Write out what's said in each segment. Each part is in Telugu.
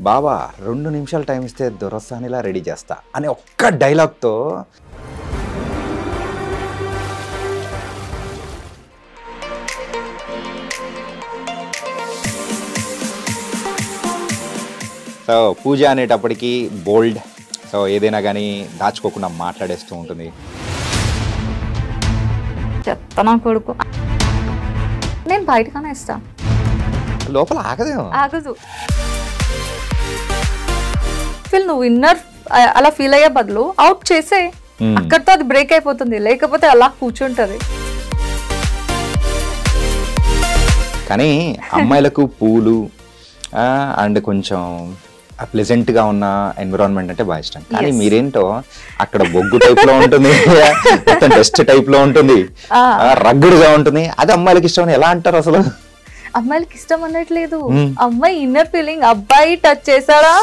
బాబా 2 నిమిషాలు టైం ఇస్తే దొరసానిలా రెడీ చేస్తా అనే ఒక్క డైలాగ్తో సో పూజ అనేటప్పటికీ బోల్డ్, సో ఏదైనా కానీ దాచుకోకుండా మాట్లాడేస్తూ ఉంటుంది. చెత్తనా కొడుకు, నేను బయటకనే ఇస్తా, లోపల ఆగదేమో. ఆగదు. నువ్వు ఇన్నర్ అలా ఫీల్ అయ్యే బదులు అవుట్ చేసే, అక్కడితో అది బ్రేక్ అయిపోతుంది, లేకపోతే అలా కూర్చుంటది. కానీ అమ్మాయిలకు పూలు అండ్ కొంచెం ప్లెజెంట్గా ఉన్న ఎన్విరాన్మెంట్ అంటే బాగా ఇష్టం. కానీ మీరేంటో అక్కడ బొగ్గు టైప్ లో ఉంటుంది, డస్ట్ టైప్ లో ఉంటుంది, రగ్గుడుగా ఉంటుంది. అది అమ్మాయిలకి ఇష్టం ఎలా అంటారు అసలు? అమ్మాయిలకి ఇష్టం అన్నట్లేదు, అమ్మాయి ఇన్నర్ ఫీలింగ్ అబ్బాయి టచ్ చేశాడా.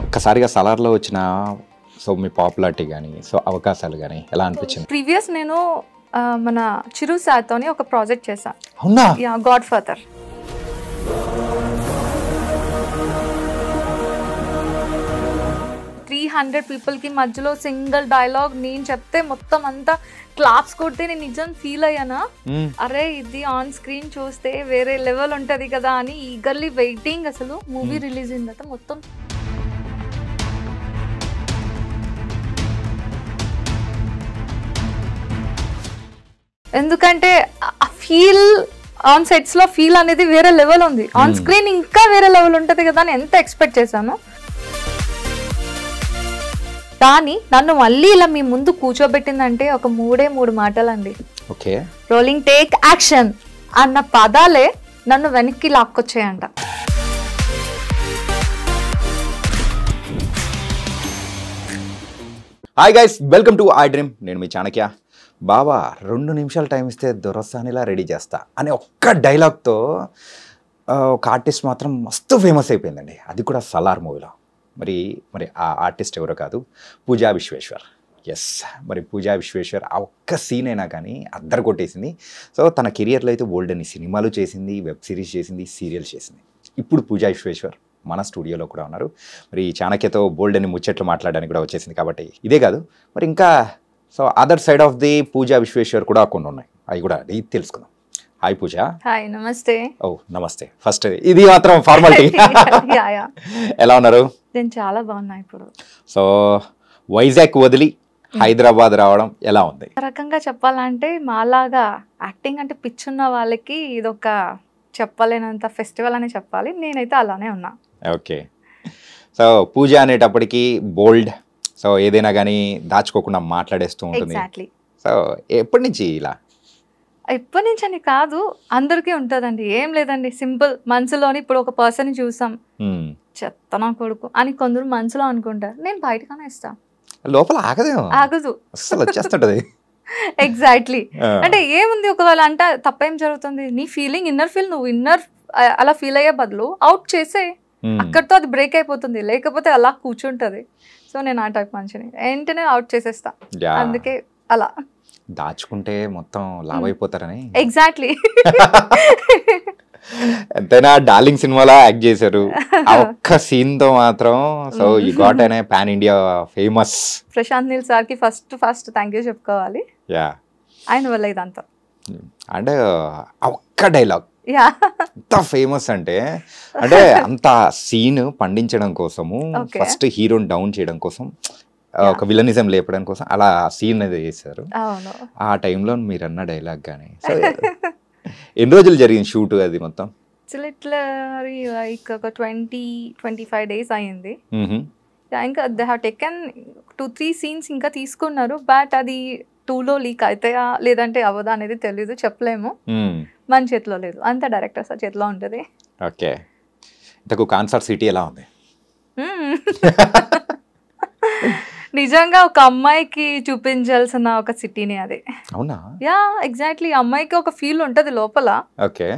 ఒక్కసారిగా సలార్లో వచ్చిన సో మీ పాపులారిటీ కానీ సో అవకాశాలు కానీ ఎలా అనిపించింది? ప్రీవియస్ నేను మన చిరు సార్తోని ఒక ప్రాజెక్ట్ చేశాను. అవునా? Yeah, God father. పీపుల్ కి మధ్యలో సింగిల్ డైలాగ్ నేను చెప్తే మొత్తం అంతా క్లాప్స్ కొడితే నేను నిజం ఫీల్ అయ్యానా, అరే ఇది ఆన్ స్క్రీన్ చూస్తే వేరే లెవెల్ ఉంటది కదా అని ఈగర్లీ వెయిటింగ్. అసలు మూవీ రిలీజ్ అయిన తర్వాత మొత్తం ఎందుకంటే ఫీల్ ఆన్ సెట్స్ లో ఫీల్ అనేది వేరే లెవెల్ ఉంది, ఆన్ స్క్రీన్ ఇంకా వేరే లెవెల్ ఉంటది కదా అని ఎంత ఎక్స్పెక్ట్ చేశాను. కానీ నన్ను మళ్ళీ ఇలా మీ ముందు కూర్చోబెట్టిందంటే ఒక 3 మాటలండి. ఓకే, రోలింగ్ టేక్ యాక్షన్ అన్న పదాలే నన్ను వెనక్కి లాక్కొచ్చాయంట. Hi guys, welcome to I dream. నేను మీ చాణక్య. బాబా 2 నిమిషాలు టైం ఇస్తే దొరసానిలా రెడీ చేస్తా అనే ఒక్క డైలాగ్తో ఒక ఆర్టిస్ట్ మాత్రం మస్తు ఫేమస్ అయిపోయిందండి, అది కూడా సలార్ మూవీలో. మరి ఆ ఆర్టిస్ట్ ఎవరో కాదు, పూజా విశ్వేశ్వర్. ఎస్, మరి పూజా విశ్వేశ్వర్ ఆ ఒక్క సీన్ అయినా కానీ అద్దరు కొట్టేసింది. సో తన కెరియర్లో అయితే బోల్డ్ అని సినిమాలు చేసింది, వెబ్ సిరీస్ చేసింది, సీరియల్స్ చేసింది. ఇప్పుడు పూజా విశ్వేశ్వర్ మన స్టూడియోలో కూడా ఉన్నారు. మరి చాణక్యతో బోల్డ్ అని ముచ్చట్లు మాట్లాడడానికి కూడా వచ్చేసింది. కాబట్టి ఇదే కాదు, మరి ఇంకా so other side of the Pooja Vishweshwar కూడా కొన్ని ఉన్నాయి, అవి కూడా ఇది తెలుసుకుందాం. హాయ్ పూజ. హాయ్, నమస్తే. ఓ నమస్తే. ఫస్ట్ ఇది మాత్రం ఫార్మాలిటీ. ఎలా ఉన్నారు? నేను చాలా బాగున్నా ఇప్పుడు. సో వైజాగ్ వదిలి హైదరాబాద్ రావడం ఎలా ఉంది? రకంగా చెప్పాలంటే మాలాగా యాక్టింగ్ అంటే పిచ్చున్న వాళ్ళకి ఇదొక చెప్పలేనంత ఫెస్టివల్ అని చెప్పాలి. నేనైతే అలానే ఉన్నా. ఓకే, సో పూజ అనేటప్పటికీ బోల్డ్, సో ఏదైనా కానీ దాచుకోకుండా మాట్లాడేస్తూ ఉంటుంది. ఎగ్జాక్ట్లీ. సో ఎప్పటి నుంచి ఇలా? ఎప్పటి నుంచి అని కాదు, అందరికీ ఉంటుందండి. ఏం లేదండి, సింపుల్ మనసులోని ఇప్పుడు ఒక పర్సన్ చూసాం, చెత్తనా కొడుకు అని కొందరు మనసులో అనుకుంటారు, నేను బయటకనే ఇస్తా, లోపల ఆగదేమో. ఆగదు, అసలు వచ్చేస్తుంటది. ఎగ్జాక్ట్లీ. అంటే ఏముంది, ఒకవేళ అంటే తప్పేం జరుగుతుంది, నీ ఫీలింగ్ ఇన్నర్ ఫీల్, నువ్వు ఇన్నర్ అలా ఫీల్ అయ్యే బదులు అవుట్ చేసే, అక్కడితో అది బ్రేక్ అయిపోతుంది, లేకపోతే అలా కూర్చుంటది. సో నేను ఆ టైప్ మనిషిని, వెంటనే అవుట్ చేసేస్తా. అందుకే అలా దాచుకుంటే మొత్తం లావ్ అయిపోతారని. ఎగ్జాక్ట్లీ. ఎంతైనా డార్లింగ్ సినిమాలో యాక్ట్ చేశారు, ఆ ఒక్క సీన్ తో మాత్రం సో యు గాట్ అనే pan India famous. Prashanth Neel sir కి ఫస్ట్ థ్యాంక్ యూ చెప్పుకోవాలి. యా, ఆయన వల్ల ఇదంతా. అండ్ ఆ ఒక్క డైలాగ్ ఎంత ఫేమస్ అంటే అంత సీన్ పండించడం కోసము, ఫస్ట్ హీరోని డౌన్ చేయడం కోసం, ఒక విలనిజం లేపడం కోసం అలా సీన్ అది చేశారు. ఆ టైంలో మీరు అన్న డైలాగ్ కానీ ఎన్ని రోజులు జరిగింది షూట్ అది మొత్తం? లైక్ ఒక 20-25 days అయింది. ఇంకా దే హావ్ టేకెన్ 2-3 scenes ఇంకా తీసుకున్నారు. బట్ అది 2లో లీక్ అవుతాయా లేదంటే అవ్వదా అనేది తెలీదు, చెప్పలేము. మన చేతిలో లేదు, అంత డైరెక్టర్ సార్ చేతిలో ఉంటుంది. ఓకే, ఇంతకు కాన్సర్ట్ సిటీ ఎలా ఉంది? నిజంగా ఒక అమ్మాయికి చూపించాల్సిన ఒక సిటీని అది. అవునా? Yeah, exactly. అమ్మాయికి ఒక ఫీల్ ఉంటుంది లోపల. ఓకే,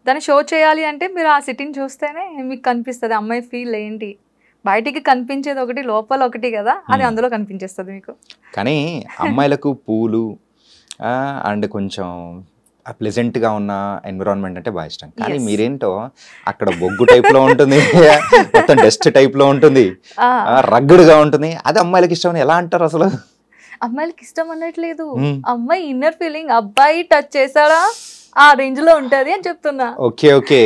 దాన్ని షో చేయాలి అంటే మీరు ఆ సిటీని చూస్తేనే మీకు కనిపిస్తుంది అమ్మాయి ఫీల్ ఏంటి. బయటికి కనిపించేది ఒకటి, లోపల ఒకటి కదా, అది అందులో కనిపించేస్తుంది మీకు. కానీ అమ్మాయిలకు పూలు అండ్ కొంచెం ప్లెజెంట్గా ఉన్న ఎన్విరాన్మెంట్ అంటే బాగా ఇష్టం. కానీ మీరేంటో అక్కడ బొగ్గు టైప్లో ఉంటుంది, మొత్తం డస్ట్ టైప్లో ఉంటుంది, రగ్గుడుగా ఉంటుంది. అది అమ్మాయిలకి ఇష్టం అని ఎలా అంటారు అసలు? అమ్మాయిలకి ఇష్టం అనట్లేదు, అమ్మాయి ఇన్నర్ ఫీలింగ్, అబ్బాయి టచ్ చేశాడా ఆ రేంజ్ లో ఉంటది అని చెప్తున్నా. ఓకే ఓకే,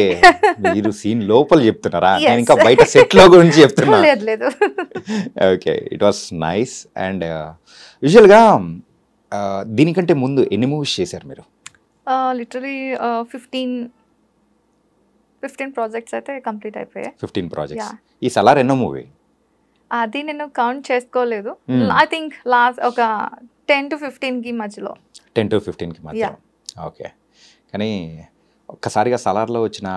మీరు సీన్ లోపల చెప్తున్నారా? నేను ఇంకా బయట సెట్ లో గురించి చెప్తున్నా. లేదు లేదు. Okay, it was nice. And యూజువల్గా దీనికంటే ముందు ఎన్ని మూవీస్ చేశారు మీరు? లిటరలీ 15 ప్రాజెక్ట్స్ అయితే కంప్లీట్ అయిపోయాయి. 15 ప్రాజెక్ట్స్. ఈ సలార్ ఎన్నో మూవీ? అది నేను కౌంట్ చేసుకోలేదు. ఐ థింక్ లాస్ట్ ఒక 10 to 15 కి మధ్యలో. 10 to 15 కి మధ్యలో. ఓకే. కానీ ఒక్కసారిగా సలార్లో వచ్చిన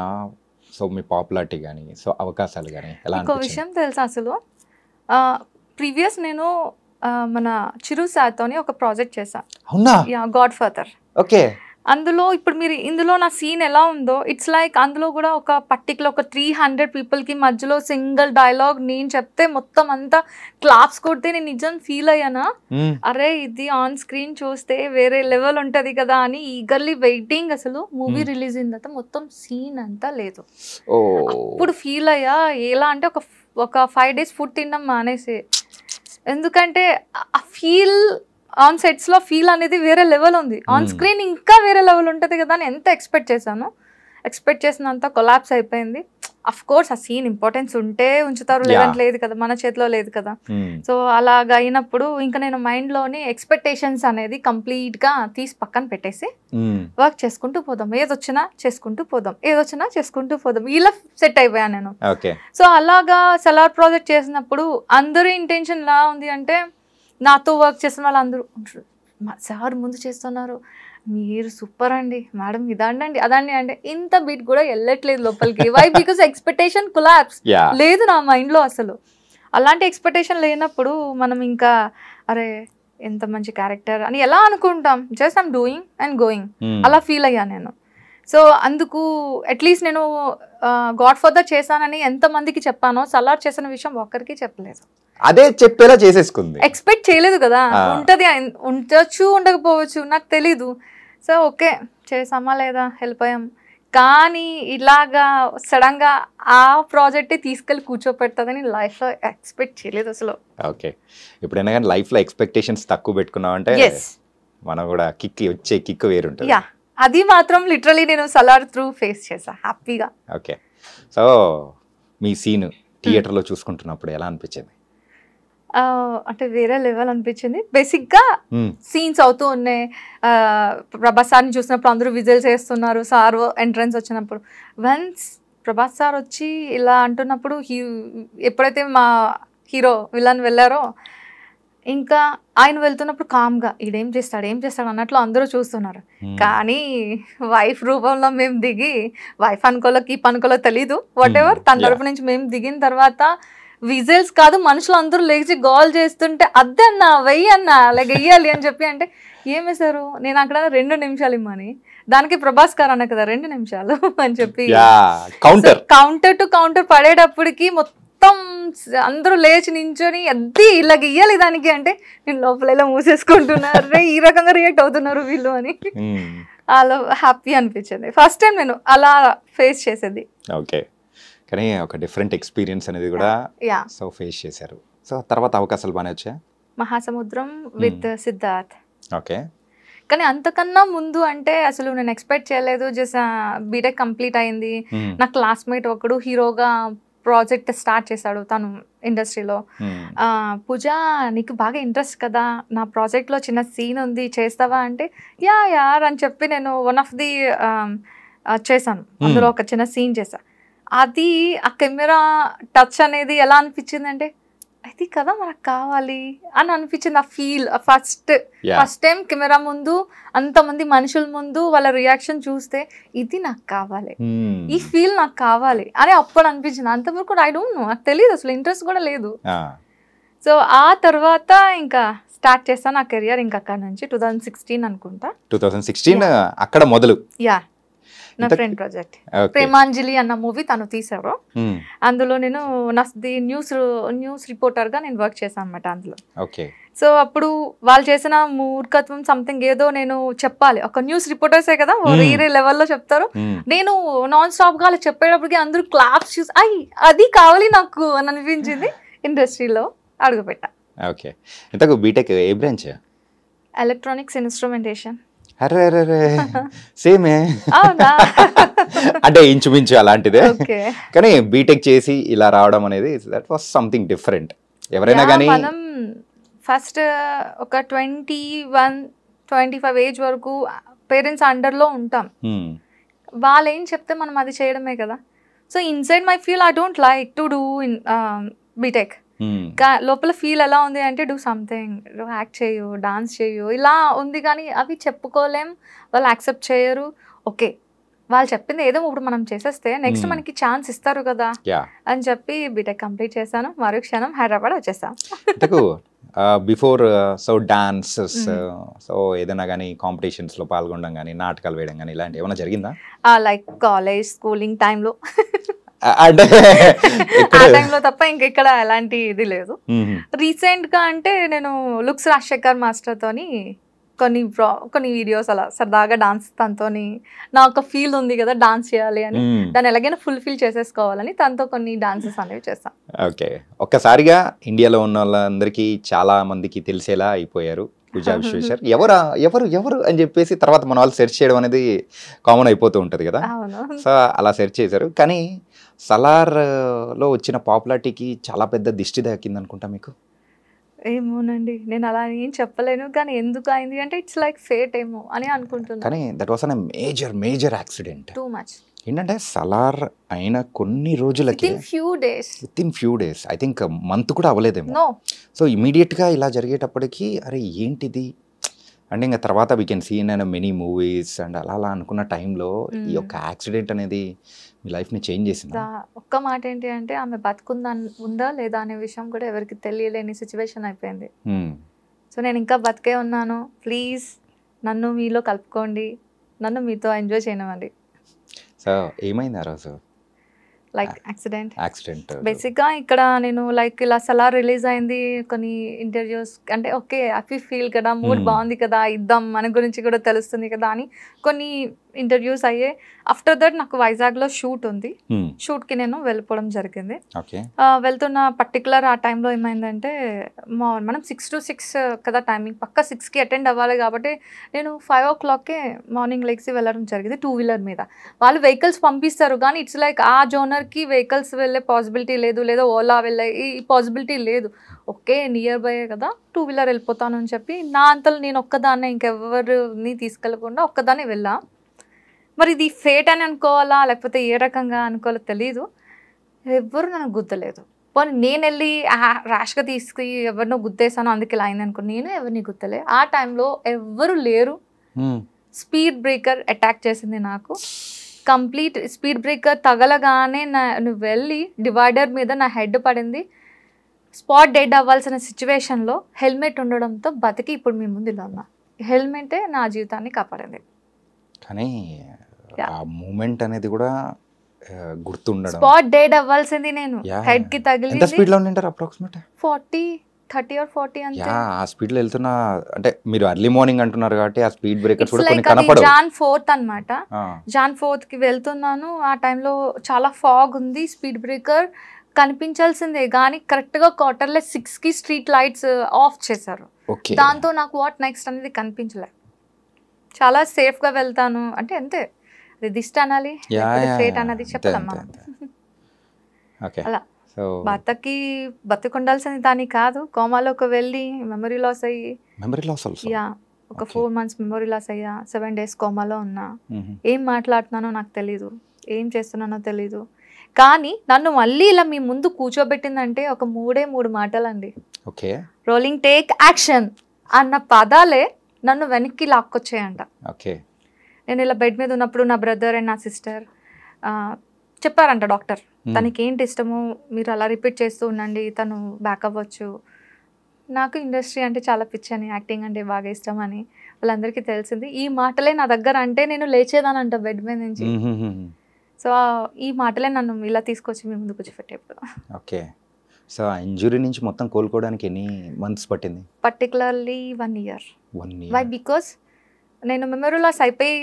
సో మీ పాపులారిటీ కానీ, సో అవకాశాలు కానీ ఎలా అనిపించింది? ఒక విషయం తెలుసా అసలు, ప్రీవియస్ నేను మన చిరు సార్తోని ఒక ప్రాజెక్ట్ చేశాను. అవునా? God father. ఓకే. అందులో ఇప్పుడు మీరు ఇందులో నా సీన్ ఎలా ఉందో, ఇట్స్ లైక్ అందులో కూడా ఒక పర్టికులర్ ఒక 300 పీపుల్కి మధ్యలో సింగిల్ డైలాగ్ నేను చెప్తే మొత్తం అంతా క్లాప్స్ కొడితే నేను నిజం ఫీల్ అయ్యానా, అరే ఇది ఆన్ స్క్రీన్ చూస్తే వేరే లెవెల్ ఉంటుంది కదా అని ఈగర్లీ వెయిటింగ్. అసలు మూవీ రిలీజ్ అయిన తర్వాత మొత్తం సీన్ అంతా లేదు, అప్పుడు ఫీల్ అయ్యా. ఎలా అంటే ఒక 5 days ఫుడ్ తినడం మానేసి, ఎందుకంటే ఆ ఫీల్ ఆన్ సెట్స్ లో ఫీల్ అనేది వేరే లెవెల్ ఉంది, ఆన్ స్క్రీన్ ఇంకా వేరే లెవెల్ ఉంటుంది కదా అని ఎంత ఎక్స్పెక్ట్ చేశాను. ఎక్స్పెక్ట్ చేసినంత కొలాప్స్ అయిపోయింది. అఫ్ కోర్స్ ఆ సీన్ ఇంపార్టెన్స్ ఉంటే ఉంచుతారు, లేదంటే లేదు కదా, మన చేతిలో లేదు కదా. సో అలాగా అయినప్పుడు ఇంకా నేను మైండ్లోని ఎక్స్పెక్టేషన్స్ అనేది కంప్లీట్గా తీసి పక్కన పెట్టేసి వర్క్ చేసుకుంటూ పోదాం, ఏదొచ్చినా చేసుకుంటూ పోదాం, ఏదొచ్చినా చేసుకుంటూ పోదాం, ఇలా సెట్ అయిపోయాను నేను. సో అలాగా సలార్ ప్రాజెక్ట్ చేసినప్పుడు అందరి ఇంటెన్షన్ ఎలా ఉంది అంటే, నాతో వర్క్ చేసిన వాళ్ళందరూ సార్ ముందు చేస్తున్నారు, మీరు సూపర్ అండి మేడం, ఇదండి అదండి అంటే ఇంత బీట్ కూడా వెళ్ళట్లేదు లోపలికి. వై? బికాస్ ఎక్స్పెక్టేషన్ కొలాప్స్ లేదు నా మైండ్లో అసలు. అలాంటి ఎక్స్పెక్టేషన్ లేనప్పుడు మనం ఇంకా అరే ఎంత మంచి క్యారెక్టర్ అని ఎలా అనుకుంటాం, just I'm doing and going, అలా ఫీల్ అయ్యా నేను. సో అందుకు అట్లీస్ట్ నేను గాడ్ ఫాదర్ చేశానని ఎంతమందికి చెప్పానో, సలార్ చేసిన విషయం ఒక్కరికి చెప్పలేదు. అదే చెప్పేలా చేసేసుకుంది. ఎక్స్పెక్ట్ చేయలేదు కదా, ఉంటది ఉండొచ్చు ఉండకపోవచ్చు నాకు తెలీదు. సో ఓకే చేసామా లేదా వెళ్ళిపోయాం. కానీ ఇలాగా సడన్ గా ఆ ప్రాజెక్టే తీసుకెళ్ళి కూర్చోపెడతాదని లైఫ్ లో ఎక్స్పెక్ట్ చేయలేదు అసలు. ఓకే, ఇప్పుడైనా కానీ లైఫ్ లో ఎక్స్పెక్టేషన్స్ తక్కువ పెట్టుకున్నాం అంటే మనం కూడా వచ్చే కిక్ వేరుంటుంది. యా, అది మాత్రం లిటరలీ నేను సలార్ త్రూ ఫేస్ చేసా హ్యాపీగా. ఓకే, సో మీ సీన్ థియేటర్లో చూసుకుంటున్నప్పుడు ఎలా అనిపించింది? అంటే వేరే లెవెల్ అనిపించింది. బేసిక్గా సీన్స్ అవుతూ ఉన్నాయి, ప్రభాస్ సార్ని చూసినప్పుడు అందరూ విజిల్స్ వేస్తున్నారు, సార్ ఎంట్రన్స్ వచ్చినప్పుడు. వన్స్ ప్రభాస్ సార్ వచ్చి ఇలా అంటున్నప్పుడు, ఎప్పుడైతే మా హీరో విలన్ వెళ్ళారో, ఇంకా ఆయన వెళ్తున్నప్పుడు కామ్గా ఈడేం చేస్తాడు ఏం చేస్తాడు అన్నట్లు అందరూ చూస్తున్నారు. కానీ వైఫ్ రూపంలో మేము దిగి, వైఫ్ అనుకోలో కీప్ అనుకోలో తెలీదు, వాట్ ఎవర్, తన తరపు నుంచి మేము దిగిన తర్వాత విజిల్స్ కాదు మనుషులు అందరూ లేచి గోల్ చేస్తుంటే అద్దన్నా వెయ్యన్నా అలాగ వెయ్యాలి అని చెప్పి అంటే ఏం వేశారు, నేను అక్కడ 2 నిమిషాలు ఇమ్మని, దానికి ప్రభాస్ గారు అన్న కదా 2 నిమిషాలు అని చెప్పి కౌంటర్ టు కౌంటర్ పడేటప్పటికి మొత్తం అందరూ లేచి నించొని అద్దీ ఇలా గీయాలి దానికి అంటే నేను లోపల ఇలా మూసేసుకుంటున్నారు, ఈ రకంగా రియాక్ట్ అవుతున్నారు వీళ్ళు అని అలా హ్యాపీ అనిపించింది. ఫస్ట్ టైం నేను అలా ఫేస్ చేసేది. ఓకే, కానీ ఒక డిఫరెంట్ ఎక్స్పీరియన్స్ అనేది కూడా సో ఫేస్ చేశారు. సో తర్వాత అవకాశాలు బాగానే వచ్చాయి. మహాసముద్రం విత్ సిద్ధార్థ్. ఓకే, కానీ అంతకన్నా ముందు అంటే అసలు నేను ఎక్స్పెక్ట్ చేయలేదు. జస్ట్ బీటెక్ కంప్లీట్ అయింది, నా క్లాస్మేట్ ఒకడు హీరోగా ప్రాజెక్ట్ స్టార్ట్ చేశాడు తను ఇండస్ట్రీలో. పూజ నీకు బాగా ఇంట్రెస్ట్ కదా, నా ప్రాజెక్ట్లో చిన్న సీన్ ఉంది చేస్తావా అంటే యార్ అని చెప్పి నేను వన్ ఆఫ్ ది చేశాను. అందులో ఒక చిన్న సీన్ చేశా. అది ఆ కెమెరా టచ్ అనేది ఎలా అనిపించింది అంటే అది కదా మనకు కావాలి అని అనిపించింది. ఆ ఫీల్ ఫస్ట్ టైం కెమెరా ముందు అంతమంది మనుషుల ముందు వాళ్ళ రియాక్షన్ చూస్తే ఇది నాకు కావాలి, ఈ ఫీల్ నాకు కావాలి అని అప్పుడు అనిపించింది. అంతవరకు ఐ డోంట్ నో, నాకు తెలియదు అసలు, ఇంట్రెస్ట్ కూడా లేదు. సో ఆ తర్వాత ఇంకా స్టార్ట్ చేస్తాను నా కెరియర్. ఇంకా అక్కడ నుంచి 2016 అనుకుంటా. 2016 అక్కడ మొదలు. యా, నా ఫ్రెండ్ ప్రాజెక్ట్. ప్రేమాంజలి అన్న మూవీ తను తీశారు. అందులో నేను న్యూస్ రిపోర్టర్గా నేను వర్క్ చేశాను అనమాట అందులో. సో అప్పుడు వాళ్ళు చేసిన మూర్ఖత్వం సంథింగ్ ఏదో నేను చెప్పాలి. ఒక న్యూస్ రిపోర్టర్సే కదా వేరే లెవెల్లో చెప్తారు. నేను నాన్ స్టాప్ గా చెప్పేటప్పటికి అందరూ క్లాప్స్ చూసి అది కావాలి నాకు అని అనిపించింది. ఇండస్ట్రీలో అడుగుపెట్టా. ఓకే, ఇంతకు బీటెక్ ఏ బ్రాంచ్? Electronics instrumentation. అరే సేమే అంటే ఇంచుమించు అలాంటిదే. కానీ బీటెక్ చేసి ఇలా రావడం అనేది దట్ వాస్ సంథింగ్ డిఫరెంట్. ఎవరైనా కానీ మనం ఫస్ట్ ఒక 21-25 ఏజ్ వరకు పేరెంట్స్ అండర్లో ఉంటాం. వాళ్ళు ఏం చెప్తే మనం అది చేయడమే కదా. So inside my feel I don't like to do in BTech. లోపల ఫీల్ ఎలా ఉంది అంటే డూ సంథింగ్, యాక్ట్ చేయు, డాన్స్ చేయు, ఇలా ఉంది. కానీ అవి చెప్పుకోలేం, వాళ్ళు యాక్సెప్ట్ చేయరు. ఓకే, వాళ్ళు చెప్పింది ఏదో ఇప్పుడు మనం చేసేస్తే నెక్స్ట్ మనకి ఛాన్స్ ఇస్తారు కదా అని చెప్పి బీటెక్ కంప్లీట్ చేశాను. మరో క్షణం హైదరాబాద్ వచ్చేసాను. బిఫోర్ సో డాన్సెస్, సో ఏదైనా కానీ కాంపిటీషన్స్లో పాల్గొనడం కానీ నాటకాలు వేయడం కానీ ఇలాంటి ఏమైనా జరిగిందా? లైక్ కాలేజ్ స్కూలింగ్ టైంలో అంటే ఆ టైంలో తప్ప ఇంకెక్కడ ఎలాంటి ఇది లేదు. రీసెంట్ గా అంటే నేను లుక్స్ రాజశేఖర్ మాస్టర్ తోని కొన్ని వీడియోస్ అలా సరదాగా డాన్స్ తనతోని నాకు ఫీల్ ఉంది కదా డాన్స్ చేయాలి అని, దాన్ని ఎలాగైనా ఫుల్ఫిల్ చేసేసుకోవాలని తనతో కొన్ని డాన్సెస్ అనేవి చేస్తాను. ఓకే, ఒక్కసారిగా ఇండియాలో ఉన్న వాళ్ళందరికీ చాలా మందికి తెలిసేలా అయిపోయారు పూజా విశ్వేశ్వర్. ఎవరు అని చెప్పేసి తర్వాత మన వాళ్ళు సెర్చ్ చేయడం అనేది కామన్ అయిపోతూ ఉంటుంది కదా. సో అలా సెర్చ్ చేశారు. కానీ సలార్లో వచ్చిన పాపులారిటీకి చాలా పెద్ద దిష్టి తాకింది అనుకుంటా మీకు. ఏమోనండి, నేను అలా ఏం చెప్పలేను. కానీ ఎందుకు అయింది అంటే ఇట్స్ లైక్ ఫేట్ ఏమో అని అనుకుంటున్నాను. కానీ that was an major accident. Too much. ఏంటంటే సలార్ అయిన కొన్ని రోజులకి with in few days I think month కూడా అవ్వలేదేమో. సో ఇమీడియట్గా ఇలా జరిగేటప్పటికి అరే ఏంటిది అంటే ఇంకా తర్వాత we can see in many movies and అలా అనుకున్న టైంలో ఈ యొక్క యాక్సిడెంట్ అనేది మీ లైఫ్ని చేంజ్ చేసింది. ఒక్క మాట ఏంటి అంటే ఆమె ఉందా లేదా అనే విషయం కూడా ఎవరికి తెలియలేని సిచ్యువేషన్ అయిపోయింది. సో నేను ఇంకా బతికే ఉన్నాను, ప్లీజ్ నన్ను మీలో కలుపుకోండి, నన్ను మీతో ఎంజాయ్ చేయనివ్వండి. సో ఏమైంది ఆ రోజు? లైక్ యాక్సిడెంట్ బేసిక్గా ఇక్కడ నేను లైక్ ఇలా సలార్ రిలీజ్ అయింది, కొన్ని ఇంటర్వ్యూస్ అంటే ఓకే హ్యాపీ ఫీల్ కదా, మూడ్ బాగుంది కదా, ఇద్దాం మన గురించి కూడా తెలుస్తుంది కదా అని కొన్ని ఇంటర్వ్యూస్ అయ్యాయి. ఆఫ్టర్ దట్ నాకు వైజాగ్లో షూట్ ఉంది, షూట్కి నేను వెళ్ళిపోవడం జరిగింది. వెళ్తున్న పర్టికులర్ ఆ టైంలో ఏమైందంటే మనం 6 to 6 కదా టైమింగ్, పక్క 6కి అటెండ్ అవ్వాలి కాబట్టి నేను 5 o'clockకే మార్నింగ్ లెగ్సి వెళ్ళడం జరిగింది 2-wheeler మీద. వాళ్ళు వెహికల్స్ పంపిస్తారు కానీ ఇట్స్ లైక్ ఆ జోనర్కి వెహికల్స్ వెళ్ళే పాసిబిలిటీ లేదు, లేదా ఓలా వెళ్ళే ఈ పాసిబిలిటీ లేదు. ఓకే నియర్ బై కదా 2-wheeler వెళ్ళిపోతాను అని చెప్పి నా అంతలో నేను ఒక్కదాన్నే, ఇంకెవరిని తీసుకెళ్ళకుండా ఒక్కదాన్నే వెళ్ళా. మరి ఇది ఫేట్ అని అనుకోవాలా లేకపోతే ఏ రకంగా అనుకోవాలో తెలీదు. ఎవ్వరు నన్ను గుద్దలేదు. పోనీ నేను వెళ్ళి ర్యాష్గా తీసుకు ఎవరినో గుద్దేశాను అందుకే ఇలా అయింది అనుకో, నేను ఎవరిని గుద్దలే. ఆ టైంలో ఎవ్వరు లేరు. స్పీడ్ బ్రేకర్ అటాక్ చేసింది నాకు. కంప్లీట్ స్పీడ్ బ్రేకర్ తగలగానే నువ్వు వెళ్ళి డివైడర్ మీద నా హెడ్ పడింది. స్పాట్ డెడ్ అవ్వాల్సిన సిచ్యువేషన్లో హెల్మెట్ ఉండడంతో బతికి ఇప్పుడు మీ ముందు ఇలా ఉన్నా. హెల్మెటే నా జీవితాన్ని కాపాడింది. కానీ ఆ మూమెంట్ అనేది కూడా గుర్తుండడం. స్పాట్ డెడ్ అవ్వాల్సింది నేను, హెడ్ కి తగిలింది. ఎంత స్పీడ్ లో ఉంటారు అప్రాక్సిమేట్? 30 or 40 అంతే. ఆ స్పీడ్ లో వెళ్తున్నా అంటే మీరు ఎర్లీ మార్నింగ్ అంటున్నారు కాబట్టి ఆ స్పీడ్ బ్రేకర్స్ కూడా కొన్ని కనపడవు. జాన్ 4th అన్నమాట. జాన్ 4th కి వెళ్తున్నాను. ఆ టైంలో చాలా ఫాగ్ ఉంది, స్పీడ్ బ్రేకర్ కనిపించాల్సిందే కానీ కరెక్ట్ గా క్వార్టర్లెస్ 6కి స్ట్రీట్ లైట్స్ ఆఫ్ చేశారు. దాంతో నాకు వాట్ నెక్స్ట్ అనేది కనిపించలేదు. చాలా సేఫ్ గా వెళ్తాను అంటే అంతే, అది దిష్టి అనాలి ఫేట్ అన్నది చెప్పదమ్మా. అలా బతికుండాల్సింది దాన్ని కాదు, కోమాలోకి వెళ్ళి మెమరీ లాస్ అయ్యి ఒక 4 months మెమరీ లాస్ అయ్యా, 7 days కోమాలో ఉన్నా. ఏం మాట్లాడుతున్నానో నాకు తెలీదు, ఏం చేస్తున్నానో తెలీదు. కానీ నన్ను మళ్ళీ ఇలా మీ ముందు కూర్చోబెట్టిందంటే ఒక 3 మాటలండి. రోలింగ్ టేక్ యాక్షన్ అన్న పదాలే నన్ను వెనక్కి లాక్కొచ్చాయంట. నేను ఇలా బెడ్ మీద ఉన్నప్పుడు నా బ్రదర్ అండ్ నా సిస్టర్ చెప్పారంట డాక్టర్, తనకి ఏంటి ఇష్టమో మీరు అలా రిపీట్ చేస్తూ ఉండండి, తను బ్యాక్ అవ్వచ్చు. నాకు ఇండస్ట్రీ అంటే చాలా పిచ్చని, యాక్టింగ్ అంటే బాగా ఇష్టం అని వాళ్ళందరికీ తెలిసింది. ఈ మాటలే నా దగ్గర అంటే నేను లేచేదానంట బెడ్ మీద నుంచి. సో ఈ మాటలే నన్ను ఇలా తీసుకొచ్చి మీ ముందు కూర్చోపెట్టే ఇప్పుడు. ఓకే. సో ఆ ఇంజురీ నుంచి మొత్తం కోలుకోవడానికి ఎన్ని మంత్స్ పట్టింది? Particularly 1 year. 1 వై year. బికాస్ నేను మెమరీ లాస్ అయిపోయి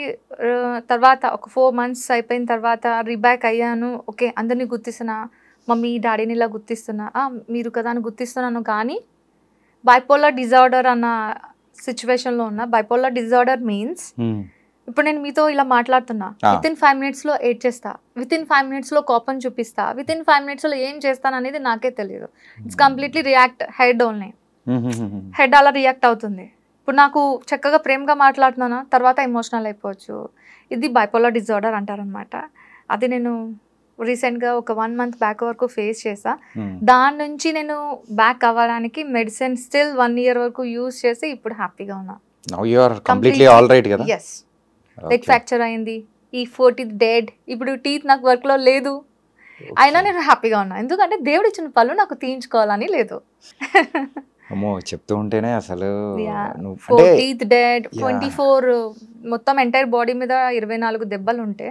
తర్వాత ఒక 4 months అయిపోయిన తర్వాత రీబ్యాక్ అయ్యాను. ఓకే, అందరినీ గుర్తిస్తున్నా, మమ్మీ డాడీని ఇలా గుర్తిస్తున్నా, మీరు కదా అని గుర్తిస్తున్నాను. కానీ బైపోలర్ డిజార్డర్ అన్న సిచ్యువేషన్లో ఉన్న. బైపోలర్ డిజార్డర్ మీన్స్ ఇప్పుడు నేను మీతో ఇలా మాట్లాడుతున్నా, వితిన్ 5 minutesలో ఏడ్చేస్తా, వితిన్ 5 minutesలో కోపం చూపిస్తా, వితిన్ 5 minutesలో ఏం చేస్తాను అనేది నాకే తెలియదు. It's completely react head only. Head అలా రియాక్ట్ అవుతుంది. ఇప్పుడు నాకు చక్కగా ప్రేమగా మాట్లాడుతున్నాను, తర్వాత ఎమోషనల్ అయిపోవచ్చు. ఇది బైపోలర్ డిజార్డర్ అంటారనమాట. అది నేను రీసెంట్గా ఒక 1 month బ్యాక్ వరకు ఫేస్ చేసా. దాని నుంచి నేను బ్యాక్ అవ్వడానికి మెడిసిన్ స్టిల్ 1 year వరకు యూజ్ చేసి ఇప్పుడు హ్యాపీగా ఉన్నా. Now you are completely all right కదా? yes. లెగ్ ఫ్రాక్చర్ అయింది, ఈ 4 teeth డెడ్, ఇప్పుడు టీత్ నాకు వర్క్లో లేదు, అయినా నేను హ్యాపీగా ఉన్నా. ఎందుకంటే దేవుడు ఇచ్చిన పళ్ళు నాకు తీయించుకోవాలని లేదు. అమ్మో, చెప్తూ ఉంటేనే అసలు 4 teeth డెడ్, 24 మొత్తం ఎంటైర్ బాడీ మీద 24 దెబ్బలు ఉంటే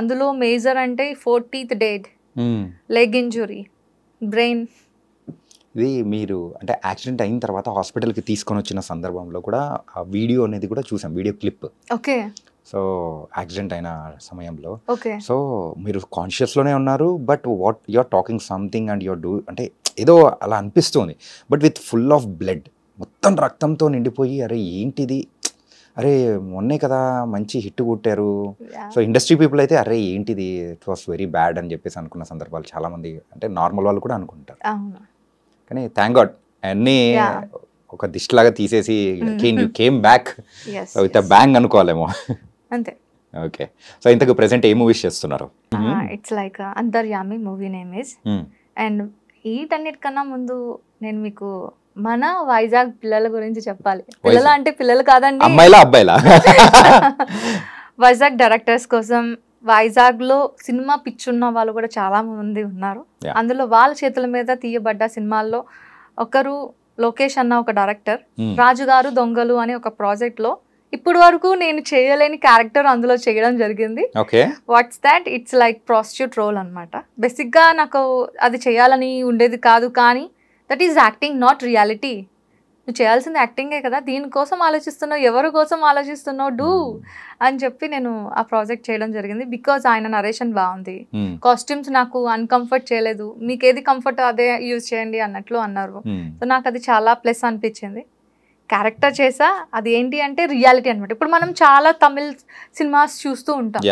అందులో మేజర్ అంటే 4 teeth dead, leg injury, brain. ఇది మీరు అంటే యాక్సిడెంట్ అయిన తర్వాత హాస్పిటల్కి తీసుకొని వచ్చిన సందర్భంలో కూడా ఆ వీడియో అనేది కూడా చూసాం, video clip. Okay. So accident అయిన సమయంలో ఓకే, సో మీరు కాన్షియస్లోనే ఉన్నారు, but what you're talking something and you're do అంటే ఏదో అలా అనిపిస్తుంది, but with full of blood, మొత్తం రక్తంతో నిండిపోయి అరే ఏంటిది, అరే మొన్నే కదా మంచి హిట్ కొట్టారు. సో ఇండస్ట్రీ పీపుల్ అయితే అరే ఏంటిది, ఇట్ వాస్ వెరీ బ్యాడ్ అని చెప్పేసి అనుకున్న సందర్భాలు చాలామంది, అంటే నార్మల్ వాళ్ళు కూడా అనుకుంటారు. కానీ థ్యాంక్ గాడ్ అన్నీ ఒక దిష్టిలాగా తీసేసి you came back with a bang అనుకోవాలేమో. అంతే. ఓకే. సో ఇంతకు ప్రెసెంట్ ఏ మూవీస్ చేస్తున్నారు? It's like Antaryami movie name is. And వీటన్నిటికన్నా ముందు నేను మీకు మన వైజాగ్ పిల్లల గురించి చెప్పాలి. పిల్లల అంటే పిల్లలు కాదండి, అమ్మాయిలా అబ్బాయిలా? వైజాగ్ డైరెక్టర్స్ కోసం వైజాగ్లో సినిమా పిచ్చున్న వాళ్ళు కూడా చాలా మంది ఉన్నారు. అందులో వాళ్ళ చేతుల మీద తీయబడ్డ సినిమాల్లో ఒకరు లోకేష్ అన్న ఒక డైరెక్టర్, రాజుగారు దొంగలు అనే ఒక ప్రాజెక్ట్లో ఇప్పుడు వరకు నేను చేయలేని క్యారెక్టర్ అందులో చేయడం జరిగింది. What's that, it's like prostitute role అనమాట. బేసిక్గా నాకు అది చేయాలని ఉండేది కాదు, కానీ that is acting, not reality. నువ్వు చేయాల్సింది యాక్టింగే కదా, దీనికోసం ఆలోచిస్తున్నావు, ఎవరి కోసం ఆలోచిస్తున్నావు, డూ అని చెప్పి నేను ఆ ప్రాజెక్ట్ చేయడం జరిగింది. బికాజ్ ఆయన నరేషన్ బాగుంది, కాస్ట్యూమ్స్ నాకు అన్కంఫర్ట్ చేయలేదు, మీకు ఏది కంఫర్ట్ అదే యూజ్ చేయండి అన్నట్లు అన్నారు. సో నాకు అది చాలా ప్లస్ అనిపించింది. క్యారెక్టర్ చేసా, అది ఏంటి అంటే రియాలిటీ అనమాట. ఇప్పుడు మనం చాలా తమిళ్ సినిమాస్ చూస్తూ ఉంటాం,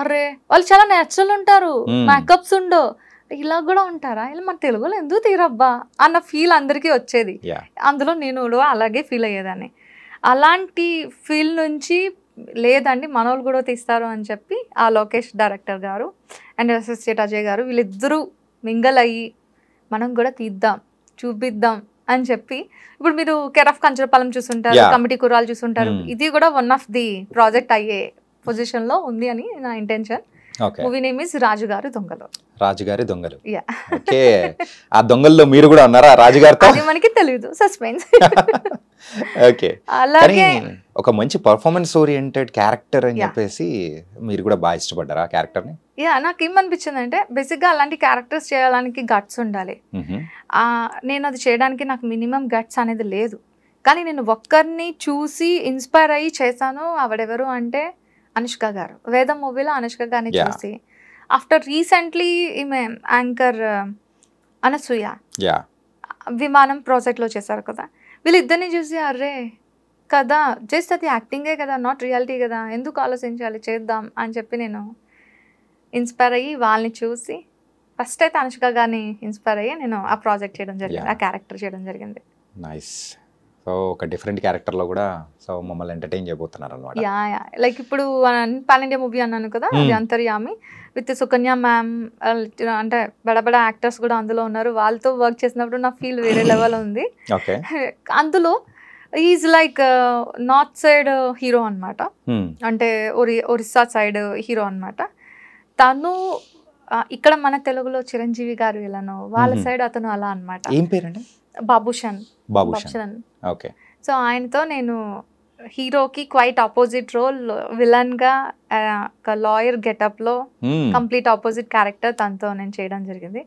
అరే వాళ్ళు చాలా నేచురల్ ఉంటారు, మేకప్స్ ఉండవు, ఇలా కూడా ఉంటారా, ఇలా మన తెలుగులో ఎందుకు తీరబ్బా అన్న ఫీల్ అందరికీ వచ్చేది. అందులో నేను కూడా అలాగే ఫీల్ అయ్యేదాన్ని. అలాంటి ఫీల్ నుంచి లేదండి మనోళ్ళు కూడా తీస్తారు అని చెప్పి ఆ లోకేష్ డైరెక్టర్ గారు అండ్ అసోసియేట్ అజయ్ గారు వీళ్ళిద్దరూ మింగల్ అయ్యి మనం కూడా తీద్దాం, చూపిద్దాం అని చెప్పి, ఇప్పుడు మీరు కేర్ ఆఫ్ కంచరపాలెం చూస్తుంటారు, కమిటీ కుర్రాలు చూస్తుంటారు, ఇది కూడా వన్ ఆఫ్ ది ప్రాజెక్ట్ అయ్యే పొజిషన్లో ఉంది అని నా ఇంటెన్షన్. మూవీ నేమ్ ఇస్ రాజుగారి దొంగలు. రాజుగారి దొంగలు. ఓకే. ఆ దొంగల్లో మీరు కూడా ఉన్నారా రాజుగారితో? అది మనకి తెలియదు, సస్పెన్స్. ఓకే. అలాగే ఒక మంచి పర్ఫార్మెన్స్ ఓరియంటెడ్ క్యారెక్టర్ అని చెప్పేసి మీరు కూడా బాగా ఇష్టపడ్డారా ఆ క్యారెక్టర్ ని? నాకు ఏమనిపించింది అంటే బేసిక్గా అలాంటి క్యారెక్టర్స్ చేయడానికి గట్స్ ఉండాలి. నేను అది చేయడానికి నాకు మినిమం గట్స్ అనేది లేదు, కానీ నేను ఒక్కరిని చూసి ఇన్స్పైర్ అయ్యి చేశాను. ఆవిడెవరు అంటే అనుష్క గారు. వేదం మూవీలో అనుష్క గారిని చూసి, ఆఫ్టర్ రీసెంట్లీ ఈమె యాంకర్ అనసూయ విమానం ప్రాజెక్ట్లో చేశారు కదా, వీళ్ళిద్దరిని చూసి అరే కదా జస్ట్ అది యాక్టింగే కదా, నాట్ రియాలిటీ కదా, ఎందుకు ఆలోచించాలి, చేద్దాం అని చెప్పి నేను ఇన్స్పైర్ అయ్యి వాళ్ళని చూసి ఫస్ట్ అయితే అనుష్క గారిని ఇన్స్పైర్ అయ్యి నేను ఆ ప్రాజెక్ట్ చేయడం జరిగింది, ఆ క్యారెక్టర్ చేయడం జరిగింది. నైస్. సో ఒక డిఫరెంట్ క్యారెక్టర్లో కూడా సో మమ్మల్ని ఎంటర్టైన్ చేయబోతున్నారు అనమాట. లైక్ ఇప్పుడు పాన్ ఇండియా మూవీ అన్నాను కదా, అది అంతర్యామి విత్ సుకన్య మ్యామ్, అంటే బడబడ యాక్టర్స్ కూడా అందులో ఉన్నారు. వాళ్ళతో వర్క్ చేసినప్పుడు నా ఫీల్ వేరే లెవెల్ ఉంది. అందులో is like north side hero అనమాట, అంటే ఒరిస్సా సైడ్ హీరో అనమాట. తను ఇక్కడ మన తెలుగులో చిరంజీవి గారు ఎలానో వాళ్ళ సైడ్ అతను అలా అనమాట. ఏం పేరండి? బాబుషన్. ఓకే. సో ఆయనతో నేను హీరోకి క్వైట్ ఆపోజిట్ రోల్, విలన్ గా ఒక లాయర్ గెటప్ లో కంప్లీట్ ఆపోజిట్ క్యారెక్టర్ తనతో నేను చేయడం జరిగింది.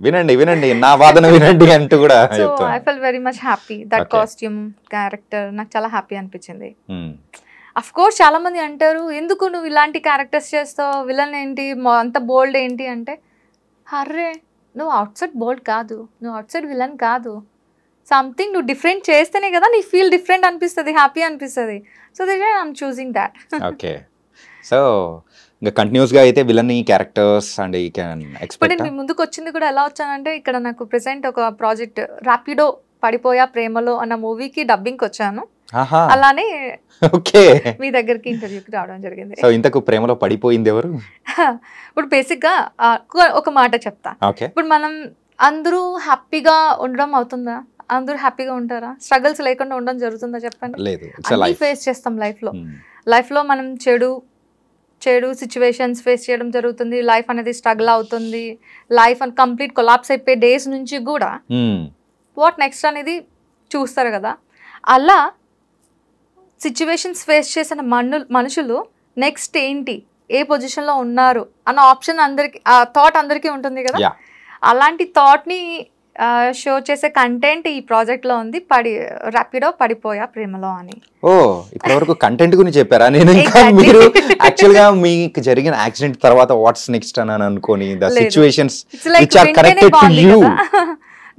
వినండి వినండి నా వాదన వినండి అంటూ కూడా. So I fell very much happy. That costume character నాకు చాలా హ్యాపీ అనిపించింది. అఫ్ కోర్స్ చాలా మంది అంటారు ఎందుకు నువ్వు ఇలాంటి క్యారెక్టర్స్ చేస్తావు, విలన్ ఏంటి అంత బోల్డ్ ఏంటి అంటే, అర్రే నువ్వు అవుట్ సైడ్ బోల్డ్ కాదు, నువ్వు అవుట్ సైడ్ విలన్ కాదు, సంథింగ్ నువ్వు డిఫరెంట్ చేస్తేనే కదా నీ ఫీల్ డిఫరెంట్ అనిపిస్తుంది, హ్యాపీ అనిపిస్తుంది. So that I'm choosing that. Okay, so ఇంకా కంటిన్యూస్గా అయితే villain characters and you can expect. నేను ముందుకు వచ్చింది కూడా ఎలా వచ్చానంటే, ఇక్కడ నాకు ప్రెసెంట్ ఒక ప్రాజెక్ట్ ర్యాపిడో పడిపోయా ప్రేమలో అన్న మూవీకి డబ్బింగ్కి వచ్చాను. అలానే ఓకే మీ దగ్గరికి ఇంటర్వ్యూకి రావడం జరిగింది. సో ఇంతకు ప్రేమలో పడిపోయింది ఎవరు? ఇప్పుడు బేసిక్గా ఒక మాట చెప్తా. ఇప్పుడు మనం అందరూ హ్యాపీగా ఉండడం అవుతుందా? అందరూ హ్యాపీగా ఉంటారా? స్ట్రగుల్స్ లేకుండా ఉండడం జరుగుతుందా చెప్పండి? అన్నీ ఫేస్ చేస్తాం లైఫ్లో మనం చెడు సిచ్యువేషన్స్ ఫేస్ చేయడం జరుగుతుంది. లైఫ్ అనేది స్ట్రగుల్ అవుతుంది. లైఫ్ అని కంప్లీట్ కొలాప్స్ అయిపోయే డేస్ నుంచి కూడా వాట్ నెక్స్ట్ అనేది చూస్తారు కదా. అలా సిచ్యువేషన్స్ ఫేస్ చేసిన మనుషులు నెక్స్ట్ ఏంటి, ఏ పొజిషన్లో ఉన్నారు అన్న ఆప్షన్ అందరికి, ఆ థాట్ అందరికీ ఉంటుంది కదా. అలాంటి థాట్ని షో చేసే కంటెంట్ ఈ ప్రాజెక్ట్లో ఉంది. ర్యాపిడో పడిపోయా ప్రేమలో అని. ఓ ఇప్పటి వరకు కంటెంట్ గురించి చెప్పారా? నేను ఇంకా మీరు యాక్చువల్గా మీకు జరిగిన యాక్సిడెంట్ తర్వాత వాట్స్ నెక్స్ట్ అని అనుకోని the situations which are connected to you.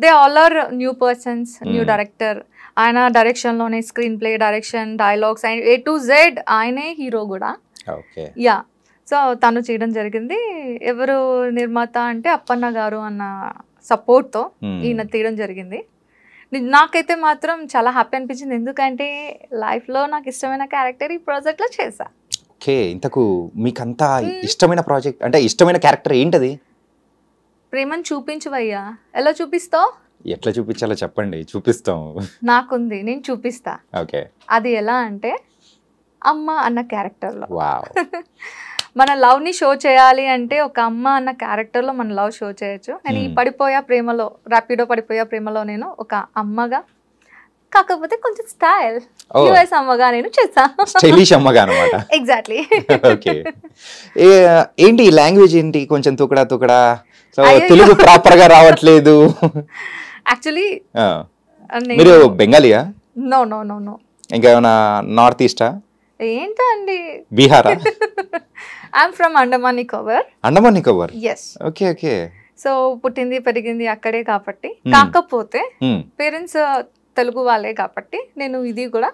They all are new persons, new director. ఆయన డైరెక్షన్లోనే screenplay, direction, dialogues and A to Z ఆయనే హీరో కూడా. యా, సో తను చేయడం జరిగింది. ఎవరు నిర్మాత అంటే అప్పన్న గారు అన్న సపోర్ట్తో ఈయన తీయడం జరిగింది. నాకైతే మాత్రం చాలా హ్యాపీ అనిపించింది, ఎందుకంటే లైఫ్లో నాకు ఇష్టమైన క్యారెక్టర్ ఈ ప్రాజెక్ట్లో చేశా. ఓకే, ఇంతకు మీకంతా ఇష్టమైన ప్రాజెక్ట్ అంటే ఇష్టమైన క్యారెక్టర్ ఏంటది? ప్రేమను చూపించువయ్యా. ఎలా చూపిస్తావు? ఎట్లా చూపించాలో చెప్పండి, చూపిస్తాం. నాకుంది, నేను చూపిస్తా. ఓకే, అది ఎలా అంటే అమ్మ అన్న క్యారెక్టర్లో. మన లవ్ని షో చేయాలి అంటే ఒక అమ్మ అన్న క్యారెక్టర్లో మన లవ్ షో చేయొచ్చు. నేను ఈ ర్యాపిడో పడిపోయా ప్రేమలో నేను ఒక అమ్మగా, కాకపోతే కొంచెం స్టైల్ యూఎస్ అమ్మగా నేను చేశాను. స్టైలిష్ అమ్మగా అన్నమాట. ఎగ్జాక్ట్లీ. ఓకే, ఏంటి లాంగ్వేజ్ ఏంటి కొంచెం తుకడా, సో తెలుగు ప్రాపర్ గా రావట్లేదు. యాక్చువల్లీ మీరు బెంగాలీయా? No no no no. ఇంకా ఏమైనా నార్త్ ఈస్టా? ఏంటండి, బీహారా? I'm from Andaman Nicobar. Andaman Nicobar, yes. Okay okay. So పుట్టింది పెరిగింది అక్కడే కాబట్టి, కాకపోతే పేరెంట్స్ తెలుగు వాళ్ళే కాబట్టి నేను ఇది కూడా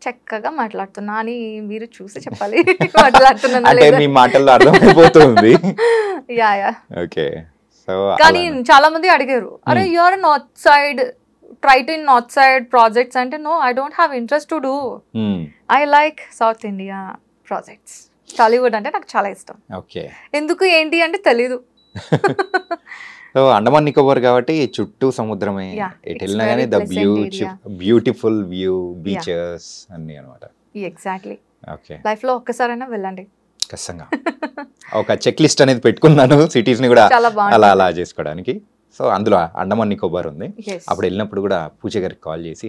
చక్కగా మాట్లాడుతున్నా అని మీరు చూసి చెప్పాలి. మాట్లాడుతున్నా మీ మాటల్లో అర్థమైపోతుంది. Yeah yeah. ఓకే, సో కానీ చాలా మంది అడిగారు, అరే you're north side, try to in north side projects అంటే, no I don't have interest to do. I like south India projects. Tollywood అంటే నాకు చాలా ఇష్టం. ఓకే, ఎందుకు ఏంటి అంటే తెలీదు. సో అండమాన్ నికోబార్ కాబట్టి చుట్టూ సముద్రమే, ఎటు వెళ్ళినా కానీ ద బ్యూటిఫుల్ వ్యూ, బీచెస్ అన్ని అనమాట. ఎగ్జాక్ట్లీ. ఓకే, లైఫ్ లో ఒక్కసారైనా వెళ్ళండి ఖచ్చితంగా. ఒక చెక్ లిస్ట్ అనేది పెట్టుకున్నాను సిటీస్ ని కూడా అలా చేసుకోవడానికి. సో అందులో అండమాన్ నికోబార్ ఉంది. అప్పుడు వెళ్ళినప్పుడు కూడా పూజ గారికి కాల్ చేసి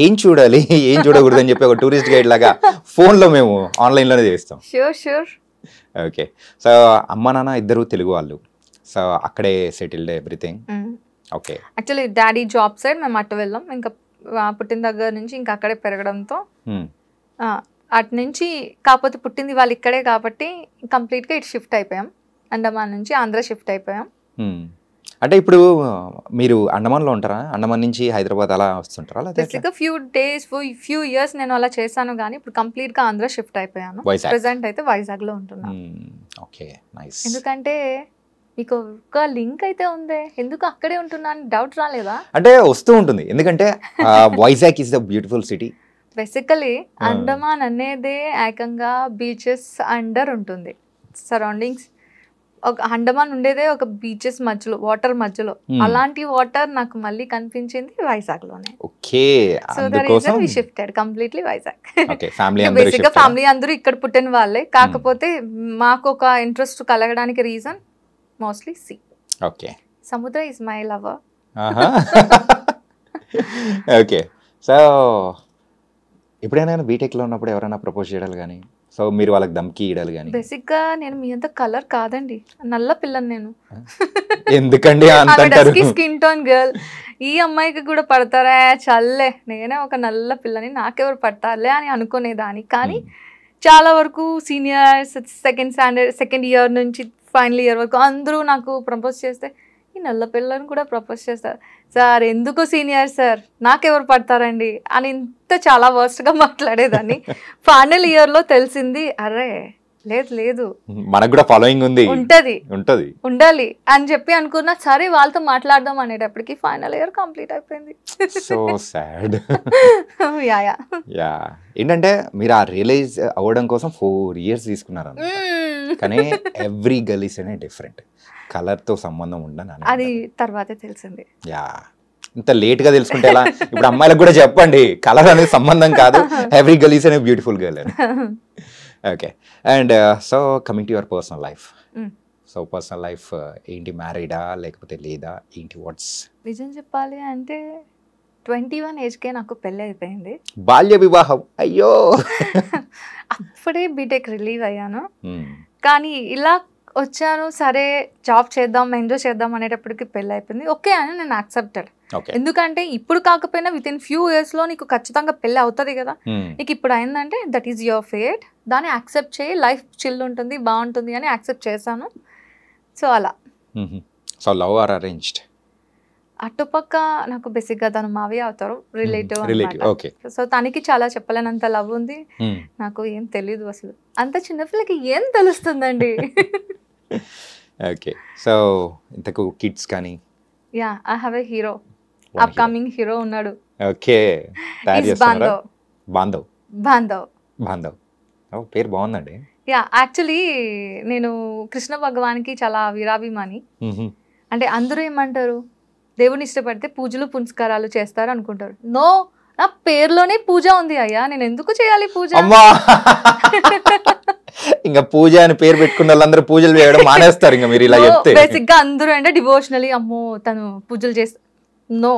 ఏం చూడాలి ఏం చూడకూడదు అని చెప్పి ఒక టూరిస్ట్ గైడ్ లాగా ఫోన్లో మేము ఆన్లైన్లోనే చేస్తాం. షూర్. ఓకే, సో అమ్మ నాన్న ఇద్దరు తెలుగు వాళ్ళు, సో అక్కడే settled everything. Okay, actually daddy job side మేము అటు వెళ్ళాం. ఇంకా పుట్టిన దగ్గర నుంచి ఇంకా అక్కడే పెరగడంతో అటు నుంచి, కాకపోతే పుట్టింది వాళ్ళు ఇక్కడే కాబట్టి కంప్లీట్గా ఇటు షిఫ్ట్ అయిపోయాం. అండమాన్ నుంచి ఆంధ్ర షిఫ్ట్ అయిపోయాం. అంటే ఇప్పుడు మీరు అండమాన్లో ఉంటారా? అండమాన్ నుంచి హైదరాబాద్ అలా వస్తుంటారా? ఫ్యూ ఇయర్స్ నేను అలా చేశాను, కానీ ఇప్పుడు కంప్లీట్ గా ఆంధ్ర షిఫ్ట్ అయిపోయాను. ప్రెసెంట్ అయితే వైజాగ్ లో ఉంటున్నాను. Okay, nice. ఎందుకంటే మీకు ఒక లింక్ అయితే ఉంది, ఎందుకు అక్కడే ఉంటున్నాను డౌట్ రాలేదా? అంటే వస్తూ ఉంటుంది, ఎందుకంటే Vizag is the beautiful city. Basically Andaman అనేదే ఏకంగా బీచెస్ అండర్ ఉంటుంది. సరౌండింగ్స్ ఒక అండమాన్ ఉండేదే ఒక బీచెస్ మధ్యలో, వాటర్ మధ్యలో. అలాంటి వాటర్ నాకు మళ్ళీ కనిపించింది వైజాగ్ లోనే. Okay, so that is we shifted completely Vizag. Basic గా ఫ్యామిలీ అందరూ ఇక్కడ పుట్టిన వాళ్ళే, కాకపోతే మాకు ఒక ఇంట్రెస్ట్ కలగడానికి రీజన్ మోస్ట్లీ సీ. ఓకే, సముద్ర is my lover. Okay, so ఎప్పుడైనా బీటెక్లో ఉన్నప్పుడు ఎవరైనా ప్రపోజ్ చేయడాలు కానీ, సో మీరు వాళ్ళకి దమ్కి ఇయ్యడాలు కానీ? బేసిక్గా నేను మీ అంత కలర్ కాదండి, నల్ల పిల్లని నేను. ఎందుకండి అంత అంటారు? స్కిన్ టోన్ గర్ల్, ఈ అమ్మాయికి కూడా పడతారా చల్లే, నేనే ఒక నల్ల పిల్లని, నాకెవరు పడతారులే అని అనుకునేదాన్ని. కానీ చాలా వరకు సీనియర్స్, సెకండ్ ఇయర్ నుంచి ఫైనల్ ఇయర్ వరకు అందరూ నాకు ప్రపోజ్ చేస్తే ఈ నల్ల పిల్లని కూడా ప్రపోజ్ చేస్తారు. సార్ ఎందుకు సీనియర్ సార్, నాకెవరు పడతారండి అని ఇంత చాలా వర్స్ట్గా మాట్లాడేదాన్ని. ఫైనల్ ఇయర్లో తెలిసింది, అరే లేదు లేదు మనకు కూడా ఫాలోయింగ్ ఉంది, ఉండాలి అని చెప్పి అనుకున్నా. సరే వాళ్ళతో మాట్లాడదాం అనేటప్పటికి ఫైనల్ ఇయర్ కంప్లీట్ అయిపోయింది. So sad. యా ఏంటంటే మీరు ఆ రియలైజ్ అవ్వడం కోసం 4 years తీసుకున్నారు, కానీ ఎవ్రీ గర్ల్ ఈస్ అనే డిఫరెంట్, కలర్తో సంబంధం ఉండని అది తర్వాతే తెలిసింది. యా ఇంత లేట్గా తెలుసుకుంటే ఎలా? ఇప్పుడు అమ్మాయిలకు కూడా చెప్పండి, కలర్ అనేది సంబంధం కాదు, ఎవ్రీ గర్ల్ ఈస్ అనే బ్యూటిఫుల్ గర్ల్ అని. Okay, and so coming to your personal life. So personal life ఏంటి, మ్యారీడా లేకపోతే లేదా ఏంటి, వాట్స్? నిజం చెప్పాలి అంటే 21 ఏజ్కే నాకు పెళ్ళి అయిపోయింది. బాల్య వివాహం, అయ్యో. అప్పుడే బీటెక్ రిలీవ్ అయ్యాను, కానీ ఇలా వచ్చాను. సరే జాబ్ చేద్దాం, ఎంజాయ్ చేద్దాం అనేటప్పటికి పెళ్ళి అయిపోయింది. ఓకే అని నేను యాక్సెప్టెడ్. ఎందుకంటే ఇప్పుడు కాకపోయినా వితిన్ ఫ్యూ ఇయర్స్లో నీకు ఖచ్చితంగా పెళ్ళి అవుతుంది కదా, నీకు ఇప్పుడు అయిందంటే దట్ ఈస్ యువర్ ఫేట్, దాన్ని యాక్సెప్ట్ చేయి, లైఫ్ చిల్ ఉంటుంది, బాగుంటుంది అని యాక్సెప్ట్ చేశాను. సో అలా. So love or arranged? అటుపక్క నాకు బేసిక్గా తను మావి అవుతారు, రిలేటివ్. సో తనకి చాలా చెప్పలేనంత లవ్ ఉంది, నాకు ఏం తెలీదు అసలు. అంత చిన్నపిల్లకి ఏం తెలుస్తుందండి. ఓకే, సో ఇంతకు కిడ్స్ కానీ? Yeah, I have a hero, upcoming hero ఉన్నాడు. ఓకే, బాంధవ్. పేరు బాగుందండి. యా, యాక్చువల్లీ నేను కృష్ణ భగవాన్కి చాలా వీరాభిమాని. అంటే అందరూ ఏమంటారు, దేవుని ఇష్టపడితే పూజలు పునస్కారాలు చేస్తారు అనుకుంటారు. నో, నా పేరులోనే పూజ ఉంది అయ్యా, నేను ఎందుకు చేయాలి పూజ? ఇంకా పూజ అని పేరు పెట్టుకున్న వాళ్ళందరూ పూజలు చేయడం మానేస్తారు ఇంకా మీరు ఇలా చెప్తే. బేసిక్ గా అందరూ అంటే డివోషనలీ, అమ్మో తను పూజలు చేస్తా. No,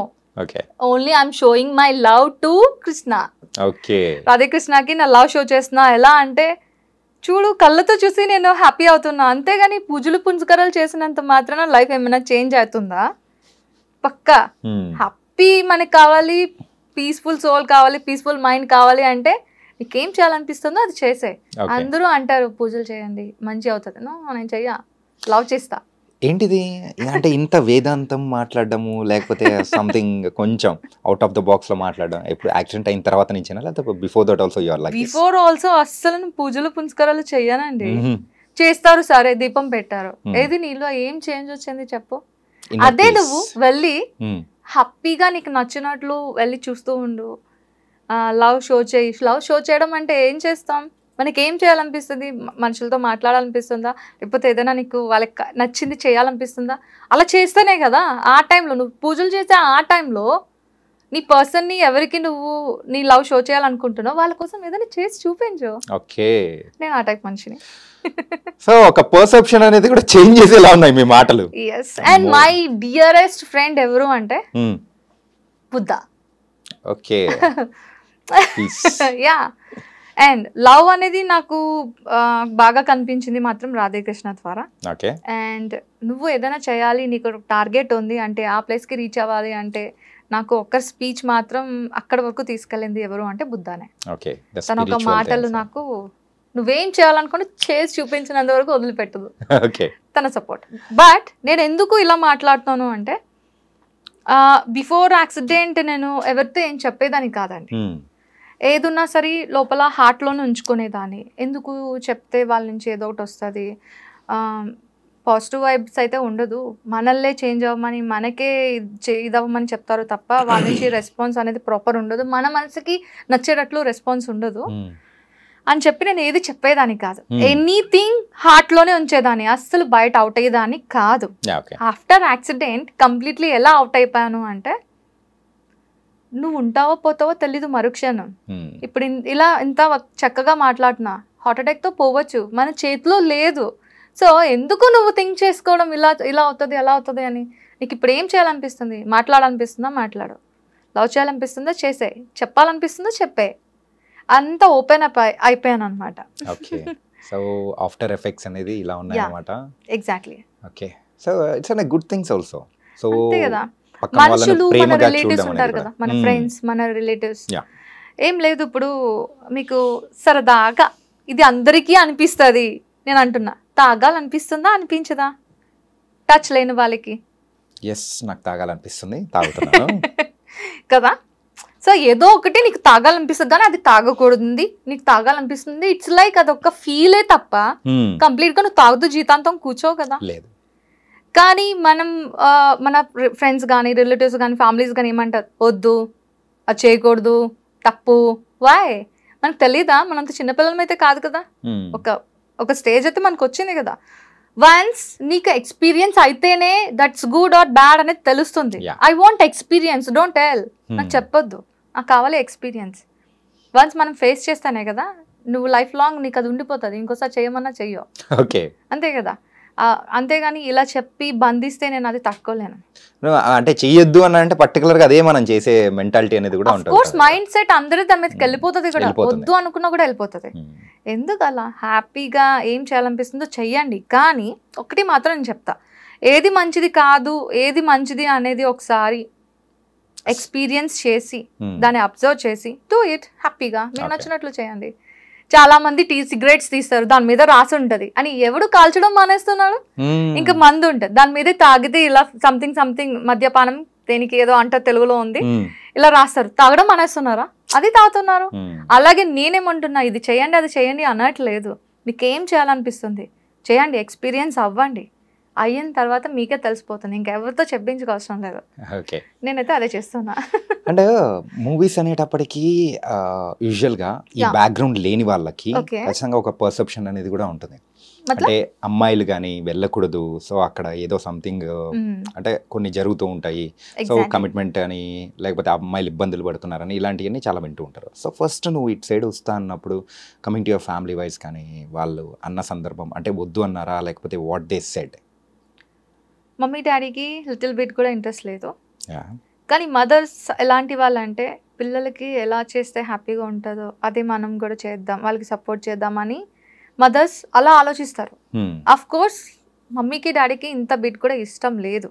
only I'm showing my love to Krishna. Okay, Radhe కృష్ణకి నా లవ్ షో చేస్తున్నా. ఎలా అంటే చూడు, కళ్ళతో చూసి నేను హ్యాపీ అవుతున్నా, అంతేగాని పూజలు పునస్కారాలు చేసినంత మాత్రాన లైఫ్ ఏమైనా చేంజ్ అవుతుందా? పక్కా హ్యాపీ మనకి కావాలి, పీస్ఫుల్ సోల్ కావాలి, పీస్ఫుల్ మైండ్ కావాలి అంటే నీకేం చేయాలనిపిస్తుందో అది చేసే. అందరూ అంటారు పూజలు చేయండి మంచి అవుతుంది. నో, నేను చెయ్య, లవ్ చేస్తా. ఏంటిది అంటే ఇంత వేదాంతం మాట్లాడడము, లేకపోతే సంథింగ్ కొంచెం అవుట్ ఆఫ్ ద బాక్స్ లో మాట్లాడడం ఇప్పుడు యాక్సిడెంట్ అయిన తర్వాత నుంచేనా, లేకపోతే before that also your like? Before also అస్సలు పూజలు పునస్కారాలు చెయ్యనండి. చేస్తారు, సరే దీపం పెట్టారు, ఏది నీలో ఏం చేంజ్ వచ్చింది చెప్పు? అదే నువ్వు వెళ్ళి హ్యాపీగా నీకు నచ్చినట్లు వెళ్ళి చూస్తూ ఉండు, లవ్ షో చేయి. లవ్ షో చేయడం అంటే ఏం చేస్తాం, మనకి ఏం చేయాలనిపిస్తుంది? మనుషులతో మాట్లాడాలనిపిస్తుందా, లేకపోతే ఏదైనా నీకు వాళ్ళకి నచ్చింది చేయాలనిపిస్తుందా? అలా చేస్తేనే కదా ఆ టైంలో నువ్వు పూజలు చేసే ఆ టైంలో నీ పర్సన్ని ఎవరికి నువ్వు నీ లవ్ షో చేయాలనుకుంటున్నావు వాళ్ళ కోసం ఏదైనా చేసి చూపించు. ఓకే, నేను ఆ టైప్ మనిషిని. సో ఒక పర్సెప్షన్ అనేది కూడా చేంజ్ చేసేలా ఉన్నాయి మీ మాటలు. yes, and my dearest friend ఎవరు అంటే Buddha. Okay, yeah, and love అనేది నాకు బాగా కనిపించింది మాత్రం రాధాకృష్ణ ద్వారా. ఓకే, అండ్ నువ్వు ఏదైనా చేయాలి, నీకు టార్గెట్ ఉంది అంటే ఆ ప్లేస్కి రీచ్ అవ్వాలి అంటే నాకు ఒక్క స్పీచ్ మాత్రం అక్కడ వరకు తీసుకెళ్ళింది ఎవరు అంటే బుద్ధానే. తన ఒక మాటలు నాకు నువ్వేం చేయాలనుకుని చేసి చూపించినంత వరకు వదిలిపెట్టదు తన సపోర్ట్. బట్ నేను ఎందుకు ఇలా మాట్లాడుతాను అంటే బిఫోర్ యాక్సిడెంట్ నేను ఎవరితో ఏం చెప్పేదాన్ని కాదండి. ఏదున్నా సరే లోపల హార్ట్లోనే ఉంచుకునేదాన్ని. ఎందుకు చెప్తే వాళ్ళ నుంచి ఏదో ఒకటి వస్తుంది, పాజిటివ్ వైబ్స్ అయితే ఉండదు. మనల్లే చేంజ్ అవ్వమని మనకే ఇదవ్వమని చెప్తారు తప్ప వాళ్ళ నుంచి రెస్పాన్స్ అనేది ప్రాపర్ ఉండదు, మన మనసుకి నచ్చేటట్లు రెస్పాన్స్ ఉండదు అని చెప్పి నేను ఏది చెప్పేదాన్ని కాదు. ఎనీథింగ్ హార్ట్లోనే ఉంచేదాన్ని, అస్సలు బయట అవుట్ అయ్యేదాన్ని కాదు. ఆఫ్టర్ యాక్సిడెంట్ కంప్లీట్లీ ఎలా అవుట్ అయిపోయాను అంటే నువ్వు ఉంటావో పోతావో తెలీదు మరుక్షణం. ఇప్పుడు ఇలా ఇంత చక్కగా మాట్లాడుతున్నా, హార్ట్ అటాక్తో పోవచ్చు, మన చేతిలో లేదు. సో ఎందుకు నువ్వు థింక్ చేసుకోవడం ఇలా ఇలా అవుతుంది అలా అవుతుంది అని? నీకు ఇప్పుడు ఏం చేయాలనిపిస్తుంది? మాట్లాడాలనిపిస్తుందా? మాట్లాడు. లవ్ చేయాలనిపిస్తుందో చేసే, చెప్పాలనిపిస్తుందో చెప్పే, అంత ఓపెన్ అప్ అయిపోయాను అనమాట. ఓకే. సో ఆఫ్టర్ ఎఫెక్ట్స్ అనేది ఇలా ఉన్నాయన్నమాట. Exactly. Okay. So it's an good things also. So అంతే కదా, మనుషులు మన రిలేటివ్స్ ఉంటారు కదా, మన ఫ్రెండ్స్, మన రిలేటివ్స్. ఏం లేదు, ఇప్పుడు మీకు సరదాగా ఇది అందరికీ అనిపిస్తుంది, నేను అంటున్నా, తాగాలనిపిస్తుందా అనిపించదా టచ్ లేని వాళ్ళకి? ఎస్, నాకు తాగాలనిపిస్తుంది, తాగుతున్నాను కదా. సో ఏదో ఒకటి నీకు తాగాలనిపిస్తుంది, కానీ అది తాగకూడదు, నీకు తాగాలనిపిస్తుంది, ఇట్స్ లైక్ అదొక ఫీలే తప్ప కంప్లీట్గా నువ్వు తాగుతూ జీతాంతం కూర్చోవు కదా. లేదు. కానీ మనం మన ఫ్రెండ్స్ కానీ రిలేటివ్స్ కానీ ఫ్యామిలీస్ కానీ ఏమంటారు, వద్దు, అది చేయకూడదు, తప్పు. వాయ్? మనకు తెలీదా? మనంత చిన్నపిల్లలం అయితే కాదు కదా. ఒక స్టేజ్ అయితే మనకు వచ్చింది కదా. వన్స్ నీకు ఎక్స్పీరియన్స్ అయితేనే దట్స్ గుడ్ ఆర్ బ్యాడ్ అనేది తెలుస్తుంది. I want experience, don't tell. నాకు చెప్పొద్దు, నాకు కావాలి ఎక్స్పీరియన్స్. వన్స్ మనం ఫేస్ చేస్తానే కదా నువ్వు లైఫ్ లాంగ్ నీకు అది ఉండిపోతుంది, ఇంకోసారి చేయమన్నా చెయ్యో. ఓకే, అంతే కదా. అంతేగాని ఇలా చెప్పి బంధిస్తే నేను అది తట్టుకోలేను. అంటే చెయ్యొద్దు అని అంటే పర్టికులర్ గా అదే మనం చేసే మెంటాలిటీ అనేది కూడా ఉంటుంది. కోర్స్ మైండ్ సెట్ అందరి దాని మీదకి వెళ్ళిపోతుంది కూడా, వద్దు అనుకున్నా కూడా వెళ్ళిపోతుంది. ఎందుకు అలా? హ్యాపీగా ఏం చేయాలనిపిస్తుందో చెయ్యండి. కానీ ఒకటి మాత్రం నేను చెప్తా, ఏది మంచిది కాదు ఏది మంచిది అనేది ఒకసారి ఎక్స్పీరియన్స్ చేసి దాన్ని అబ్జర్వ్ చేసి డూ ఇట్ హ్యాపీగా, మీకు నచ్చినట్లు చేయండి. చాలా మంది సిగరెట్స్ తీస్తారు, దాని మీద రాసి ఉంటది అని ఎవడు కాల్చడం మానేస్తున్నాడు. ఇంకా మందు ఉంటది, దాని మీద తాగితే ఇలా సంథింగ్ మద్యపానం, దేనికి ఏదో అంట తెలుగులో ఉంది, ఇలా రాస్తారు, తాగడం మానేస్తున్నారా? అది తాగుతున్నారు. అలాగే నేనేమంటున్నా, ఇది చేయండి అది చేయండి అనట్లేదు. మీకు ఏం చేయాలనిపిస్తుంది చేయండి, ఎక్స్పీరియన్స్ అవ్వండి. అయిన తర్వాత మీకే తెలిసిపోతుంది, ఇంకెవరితో చెప్పించుకోవసరం లేదు. నేనైతే అదే చేస్తున్నా. అంటే మూవీస్ అనేటప్పటికీ యూజువల్గా ఈ బ్యాక్గ్రౌండ్ లేని వాళ్ళకి ఖచ్చితంగా ఒక పర్సెప్షన్ అనేది కూడా ఉంటుంది. అంటే అమ్మాయిలు కానీ వెళ్ళకూడదు, సో అక్కడ ఏదో సంథింగ్ అంటే కొన్ని జరుగుతూ ఉంటాయి, సో కమిట్మెంట్ అని, లేకపోతే అమ్మాయిలు ఇబ్బందులు పడుతున్నారని, ఇలాంటివన్నీ చాలా వింటూ ఉంటారు. సో ఫస్ట్ నువ్వు ఇటు సైడ్ వస్తా అన్నప్పుడు coming to your family wise కానీ వాళ్ళు అన్న సందర్భం అంటే వద్దు అన్నారా, లేకపోతే వాట్ దే సెడ్? మమ్మీ డాడీకి లిటిల్ బిట్ కూడా ఇంట్రెస్ట్ లేదు. కానీ మదర్స్ ఎలాంటి వాళ్ళంటే పిల్లలకి ఎలా చేస్తే హ్యాపీగా ఉంటుందో అదే మనం కూడా చేద్దాం, వాళ్ళకి సపోర్ట్ చేద్దామని మదర్స్ అలా ఆలోచిస్తారు. అఫ్ కోర్స్ మమ్మీకి డాడీకి ఇంత బిట్ కూడా ఇష్టం లేదు.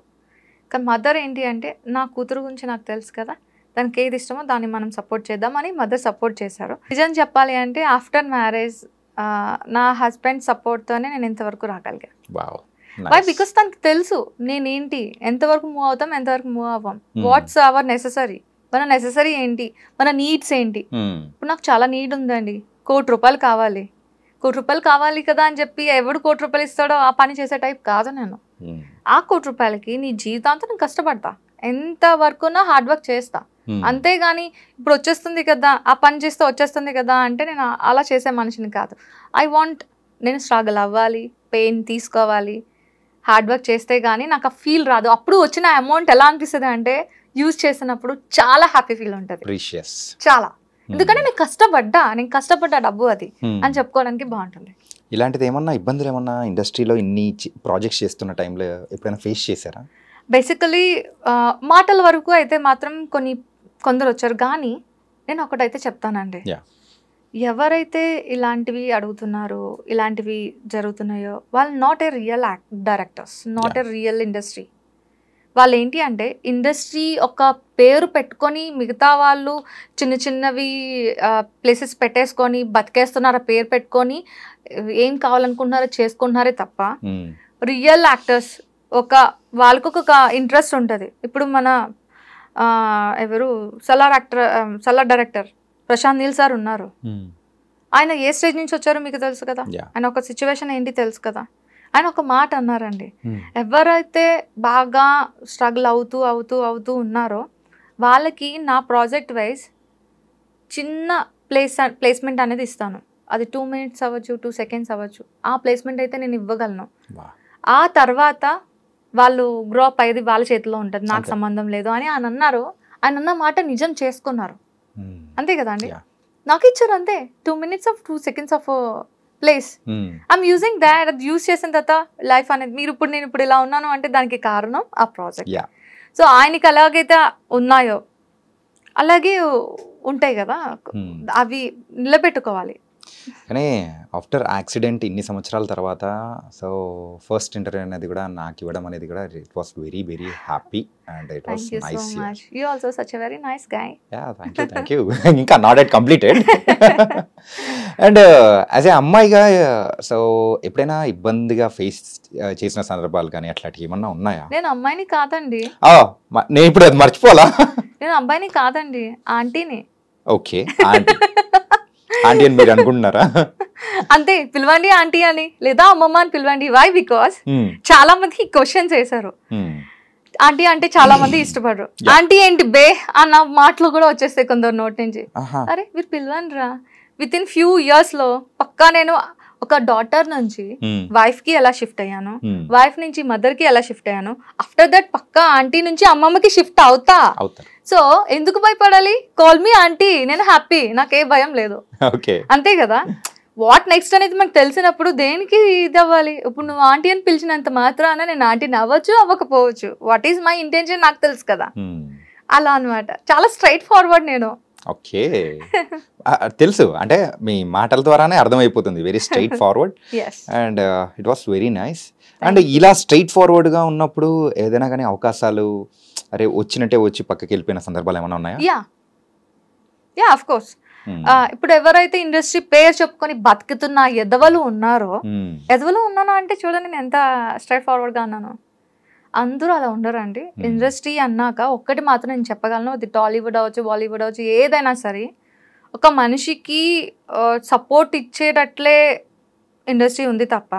కానీ మదర్ ఏంటి అంటే, నా కూతురు గురించి నాకు తెలుసు కదా, దానికి ఏది ఇష్టమో దాన్ని మనం సపోర్ట్ చేద్దామని మదర్ సపోర్ట్ చేశారు. నిజం చెప్పాలి అంటే ఆఫ్టర్ మ్యారేజ్ నా హస్బెండ్ సపోర్ట్తోనే నేను ఇంతవరకు రాగలిగాను. వై? బికాస్ తనకు తెలుసు నేనేంటి, ఎంతవరకు మూవ్ అవుతాం, ఎంతవరకు మూవ్ అవ్వం, వాట్స్ అవర్ నెససరీ, మన నెససరీ ఏంటి, మన నీడ్స్ ఏంటి. ఇప్పుడు నాకు చాలా నీడ్ ఉందండి, ₹1,00,00,000 కావాలి, ₹1,00,00,000 కావాలి కదా అని చెప్పి ఎవడు ₹1,00,00,000 ఇస్తాడో ఆ పని చేసే టైప్ కాదు నేను. ఆ ₹1,00,00,000కి నీ జీవితాంతం నేను కష్టపడతా, ఎంత వర్క్ ఉన్నా హార్డ్ వర్క్ చేస్తా. అంతేగాని ఇప్పుడు వచ్చేస్తుంది కదా, ఆ పని చేస్తే వచ్చేస్తుంది కదా అంటే నేను అలా చేసే మనిషిని కాదు. ఐ వాంట్, నేను స్ట్రగుల్ అవ్వాలి, పెయిన్ తీసుకోవాలి, హార్డ్ వర్క్ చేస్తే కానీ నాకు ఆ ఫీల్ రాదు. అప్పుడు వచ్చిన అమౌంట్ ఎలా అనిపిస్తుంది అంటే యూజ్ చేసినప్పుడు చాలా హ్యాపీ ఫీల్ ఉంటుంది, చాలా. ఎందుకంటే నేను కష్టపడ్డా డబ్బు అది అని చెప్పుకోవడానికి బాగుంటుంది. ఇలాంటిది ఏమన్నా ఇబ్బందులు ఏమన్నా ఇండస్ట్రీలో ఇన్ని ప్రాజెక్ట్స్ చేస్తున్న టైంలో ఎప్పుడైనా ఫేస్ చేశారా? బేసికలీ మాటల వరకు అయితే మాత్రం కొందరు వచ్చారు. కానీ నేను ఒకటైతే చెప్తానండి, ఎవరైతే ఇలాంటివి అడుగుతున్నారో, ఇలాంటివి జరుగుతున్నాయో, వాళ్ళు not a real directors, not a real industry. వాళ్ళు ఏంటి అంటే ఇండస్ట్రీ ఒక పేరు పెట్టుకొని మిగతా వాళ్ళు చిన్న చిన్నవి ప్లేసెస్ పెట్టేసుకొని బతికేస్తున్నారు, ఆ పేరు పెట్టుకొని ఏం కావాలనుకుంటున్నారో చేసుకుంటున్నారే తప్ప రియల్ యాక్టర్స్ వాళ్ళకు ఒక ఇంట్రెస్ట్ ఉంటుంది. ఇప్పుడు మన ఎవరు సలార్ డైరెక్టర్ ప్రశాంత్ నీల్ సార్ ఉన్నారు. ఆయన ఏ స్టేజ్ నుంచి వచ్చారో మీకు తెలుసు కదా, ఆయన ఒక సిచ్యువేషన్ ఏంటి తెలుసు కదా. ఆయన ఒక మాట అన్నారండి, ఎవరైతే బాగా స్ట్రగుల్ అవుతూ ఉన్నారో వాళ్ళకి నా ప్రాజెక్ట్ వైజ్ చిన్న ప్లేస్మెంట్ అనేది ఇస్తాను. అది 2 minutes అవ్వచ్చు, 2 seconds అవ్వచ్చు. ఆ ప్లేస్మెంట్ అయితే నేను ఇవ్వగలను. ఆ తర్వాత వాళ్ళు గ్రో అప్ అయ్యేది వాళ్ళ చేతిలో ఉంటుంది, నాకు సంబంధం లేదు అని ఆయన అన్నారు. ఆయన అన్న మాట నిజం చేసుకున్నారు, అంతే కదా అండి. నాకు ఇచ్చారు అంతే, 2 minutes of 2 seconds of place. I'm using that. అది యూజ్ చేసిన తర్వాత లైఫ్ అనేది నేను ఇప్పుడు ఇలా ఉన్నాను అంటే దానికి కారణం ఆ ప్రాజెక్ట్. సో ఆయనకి ఎలాగైతే ఉన్నాయో అలాగే ఉంటాయి కదా, అవి నిలబెట్టుకోవాలి. కానీ ఆఫ్టర్ యాక్సిడెంట్ ఇన్ని సంవత్సరాల తర్వాత సో ఫస్ట్ ఇంటర్వ్యూ అనేది కూడా నాకు ఇవ్వడం అనేది కూడా it was very very happy and it was Thank you nice. so much. You also such a very nice guy. Yeah thank you ఇంకా not at completed. And as a అమ్మాయిగా సో ఎప్పుడైనా ఇబ్బందిగా ఫేస్ చేసిన సందర్భాలు కానీ అట్లాంటివి ఏమన్నా ఉన్నాయా? నేను అమ్మాయిని కాదండి. నేను ఇప్పుడు అది మర్చిపోవాలా? నేను అబ్బాయిని కాదండి, ఆంటీని. ఓకే, ఆంటీ ఆంటీ అని మీరు అనుకుంటున్నారా? అంతే, పిలవండి ఆంటీ అని లేదా అమ్మమ్మ అని పిలవండి. వై? బికాస్ చాలా మంది క్వశ్చన్స్ వేశారు. ఆంటీ అంటే చాలా మంది ఇష్టపడరు. ఆంటీ ఏంటి బే అన్న మాటలు కూడా వచ్చేస్తాయి కొందరు నోటి నుంచి. అరే మీరు పిలవండి రా. విత్ ఇన్ ఫ్యూ ఇయర్స్ లో పక్కా నేను ఒక డాటర్ నుంచి వైఫ్ కి ఎలా షిఫ్ట్ అయ్యాను, వైఫ్ నుంచి మదర్ కి ఎలా షిఫ్ట్ అయ్యాను, ఆఫ్టర్ దట్ పక్కా ఆంటీ నుంచి అమ్మమ్మకి షిఫ్ట్ అవుతా. సో ఎందుకు భయపడాలి? కాల్ మీ ఆంటీ, నేను హ్యాపీ, నాకే భయం లేదు. అంతే కదా. వాట్ నెక్స్ట్ అనేది మనకు తెలిసినప్పుడు దేనికి ఇది అవ్వాలి? ఇప్పుడు నువ్వు ఆంటీ అని పిలిచినంత మాత్రాన నేను ఆంటీని అవ్వచ్చు అవ్వకపోవచ్చు. వాట్ ఈస్ మై ఇంటెన్షన్ నాకు తెలుసు కదా. అలా అనమాట. చాలా స్ట్రైట్ ఫార్వర్డ్ నేను. ఓకే, తెలుసు అంటే మీ మాటల ద్వారానే అర్థమైపోతుంది. Very straight forward and it was very nice. And ఇలా స్ట్రైట్ ఫార్వర్డ్గా ఉన్నప్పుడు ఏదైనా కానీ అవకాశాలు అరే వచ్చినట్టే వచ్చి పక్కకి వెళ్ళిపోయిన సందర్భాలు ఏమైనా ఉన్నాయా? Yeah of course. ఇప్పుడు ఎవరైతే ఇండస్ట్రీ పేరు చెప్పుకొని బతుకుతున్న ఎదవలు ఉన్నారో, ఎదవలు ఉన్నాను అంటే చూడండి నేను ఎంత స్ట్రైట్ ఫార్వర్డ్గా అన్నాను. అందరూ అలా ఉండరండి. ఇండస్ట్రీ అన్నాక ఒక్కటి మాత్రం నేను చెప్పగలను, అది టాలీవుడ్ అవ్వచ్చు, బాలీవుడ్ అవ్వచ్చు, ఏదైనా సరే ఒక మనిషికి సపోర్ట్ ఇచ్చేటట్లే ఇండస్ట్రీ ఉంది తప్ప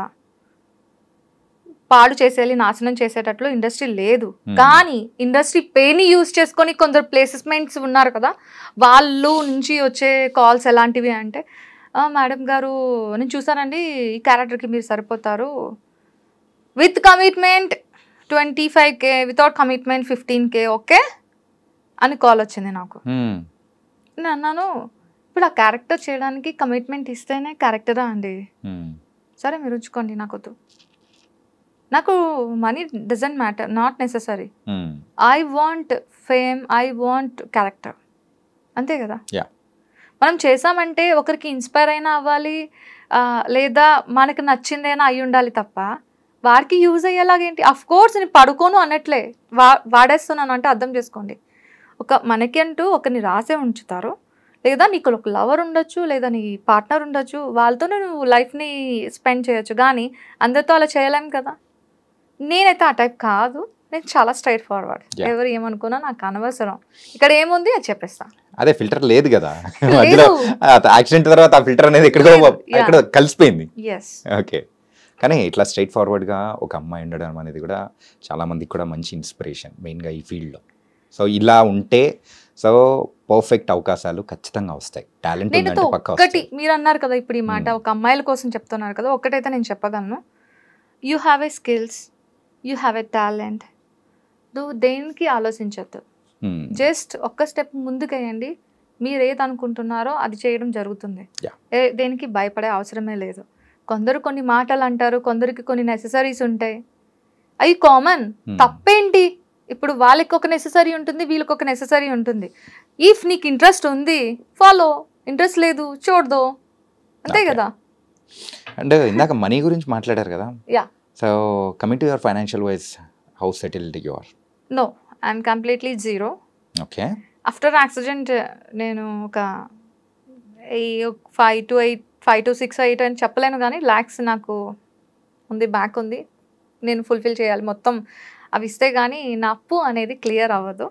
పాడు చేసేయాలి, నాశనం చేసేటట్లు ఇండస్ట్రీ లేదు. కానీ ఇండస్ట్రీ పేని యూజ్ చేసుకొని కొందరు ప్లేసెస్మెంట్స్ ఉన్నారు కదా, వాళ్ళు నుంచి వచ్చే కాల్స్ ఎలాంటివి అంటే, మేడం గారు నేను చూసానండి ఈ క్యారెక్టర్కి మీరు సరిపోతారు, with commitment 25K, without commitment 15K, okay అని కాల్ వచ్చింది నాకు. నేను అన్నాను, ఇప్పుడు ఆ క్యారెక్టర్ చేయడానికి కమిట్మెంట్ ఇస్తేనే క్యారెక్టరా అండి? సరే మీరు ఉంచుకోండి, నాకు money doesn't matter, not necessary. I want fame, I want character, అంతే కదా. మనం చేసామంటే ఒకరికి ఇన్స్పైర్ అయినా అవ్వాలి, లేదా మనకి నచ్చిందైనా అయి ఉండాలి తప్ప వారికి యూజ్ అయ్యేలాగేంటి? అఫ్ కోర్స్ నేను పడుకోను అనట్లే, వాడేస్తున్నాను అంటే అర్థం చేసుకోండి. మనకి అంటూ ఒకరిని రాసే ఉంచుతారు, లేదా నీకు ఒక లవర్ ఉండొచ్చు, లేదా నీ పార్ట్నర్ ఉండొచ్చు, వాళ్ళతోనే నువ్వు లైఫ్ని స్పెండ్ చేయొచ్చు. కానీ అందరితో అలా చేయలేం కదా. నేనైతే ఆ టైప్ కాదు, నేను చాలా స్ట్రైట్ ఫార్వర్డ్. ఎవరు ఏమనుకున్నా నాకు అనవసరం. ఇక్కడ ఏముంది అది చెప్పేస్తా. అదే ఫిల్టర్ లేదు కదా, యాక్సిడెంట్ తర్వాత ఆ ఫిల్టర్ అనేది ఎక్కడ కలిసిపోయింది. ఓకే, కానీ ఇట్లా స్ట్రైట్ ఫార్వర్డ్గా ఒక అమ్మాయి ఉండడం అనేది కూడా చాలా మందికి కూడా మంచి ఇన్స్పిరేషన్, మెయిన్గా ఈ ఫీల్డ్లో. సో ఇలా ఉంటే సో పర్ఫెక్ట్ అవకాశాలు ఖచ్చితంగా వస్తాయి. టాలెంట్ ఉందంటే పక్కా వస్తాయి. ఒకటి మీరు అన్నారు కదా ఇప్పుడు ఈ మాట, ఒక అమ్మాయిల కోసం చెప్తున్నారు కదా, ఒకటైతే నేను చెప్పగలను, you have a skills, you have a talent. నువ్వు దేనికి ఆలోచించద్దు, జస్ట్ ఒక్క స్టెప్ ముందుకేయండి. మీరు ఏది అనుకుంటున్నారో అది చేయడం జరుగుతుంది. దేనికి భయపడే అవసరమే లేదు. కొందరు కొన్ని మాటలు అంటారు, కొందరికి కొన్ని నెససరీస్ ఉంటాయి, అవి కామన్. తప్పేంటి? ఇప్పుడు వాళ్ళకి ఒక నెససరీ ఉంటుంది, వీళ్ళకి ఒక నెససరీ ఉంటుంది. ఇఫ్ నీకు ఇంట్రెస్ట్ ఉంది ఫాలో, ఇంట్రెస్ట్ లేదు చూడదు, అంతే కదా. అంటే ఇందాక మనీ గురించి మాట్లాడారు కదా. So coming to your financial wise, how settled you are? No, I'm completely zero. Okay, after accident నేను ఒక 5 to 6, 8 అని చెప్పలేను, కానీ ల్యాక్స్ నాకు ఉంది, బ్యాక్ ఉంది, నేను ఫుల్ఫిల్ చేయాలి మొత్తం. అవి ఇస్తే కానీ నా అప్పు అనేది క్లియర్ అవ్వదు.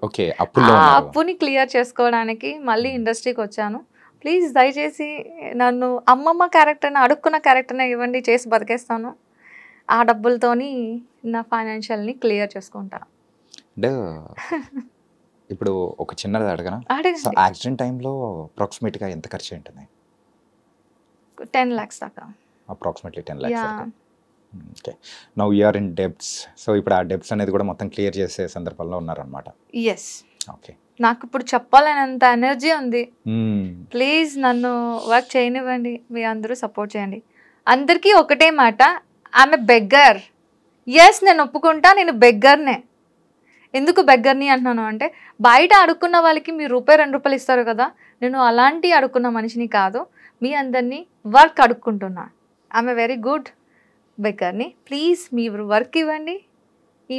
ఆ అప్పుని క్లియర్ చేసుకోవడానికి మళ్ళీ ఇండస్ట్రీకి వచ్చాను. ప్లీజ్ దయచేసి నన్ను అమ్మమ్మ క్యారెక్టర్ని, అడుక్కున్న క్యారెక్టర్ని ఇవ్వండి, చేసి బతికేస్తాను. ఆ డబ్బులతోని నా ఫైనాన్షియల్ని క్లియర్ చేసుకుంటాను. ఇప్పుడు ఒక చిన్నది అడగనా? యాక్సిడెంట్ టైంలో అప్రాక్సిమేట్గా ఎంత ఖర్చు ఉంటుంది? 10 lakhs దాకా. Approximately 10 lakhs. Okay, now you are in debts. So ఇప్పుడు ఆ డెబ్ట్స్ అనేది కూడా మొత్తం క్లియర్ చేసే సందర్భంలో ఉన్నారనమాట. ఎస్. ఓకే, నాకు ఇప్పుడు చెప్పాలనేంత ఎనర్జీ ఉంది. ప్లీజ్ నన్ను వర్క్ చేయనివ్వండి, మీ అందరూ సపోర్ట్ చేయండి. అందరికీ ఒకటే మాట, ఆమె బెగ్గర్. ఎస్, నేను ఒప్పుకుంటా, నేను బెగ్గర్నే. ఎందుకు బెగ్గర్ని అంటున్నాను అంటే, బయట అడుక్కున్న వాళ్ళకి మీరు రూపాయి 2 రూపాయలు ఇస్తారు కదా, నేను అలాంటి అడుక్కున్న మనిషిని కాదు, మీ అందరినీ వర్క్ అడుక్కుంటున్నా. ఐఎమ్ ఎ వెరీ గుడ్ బెగ్గర్ని. ప్లీజ్ మీరు వర్క్ ఇవ్వండి,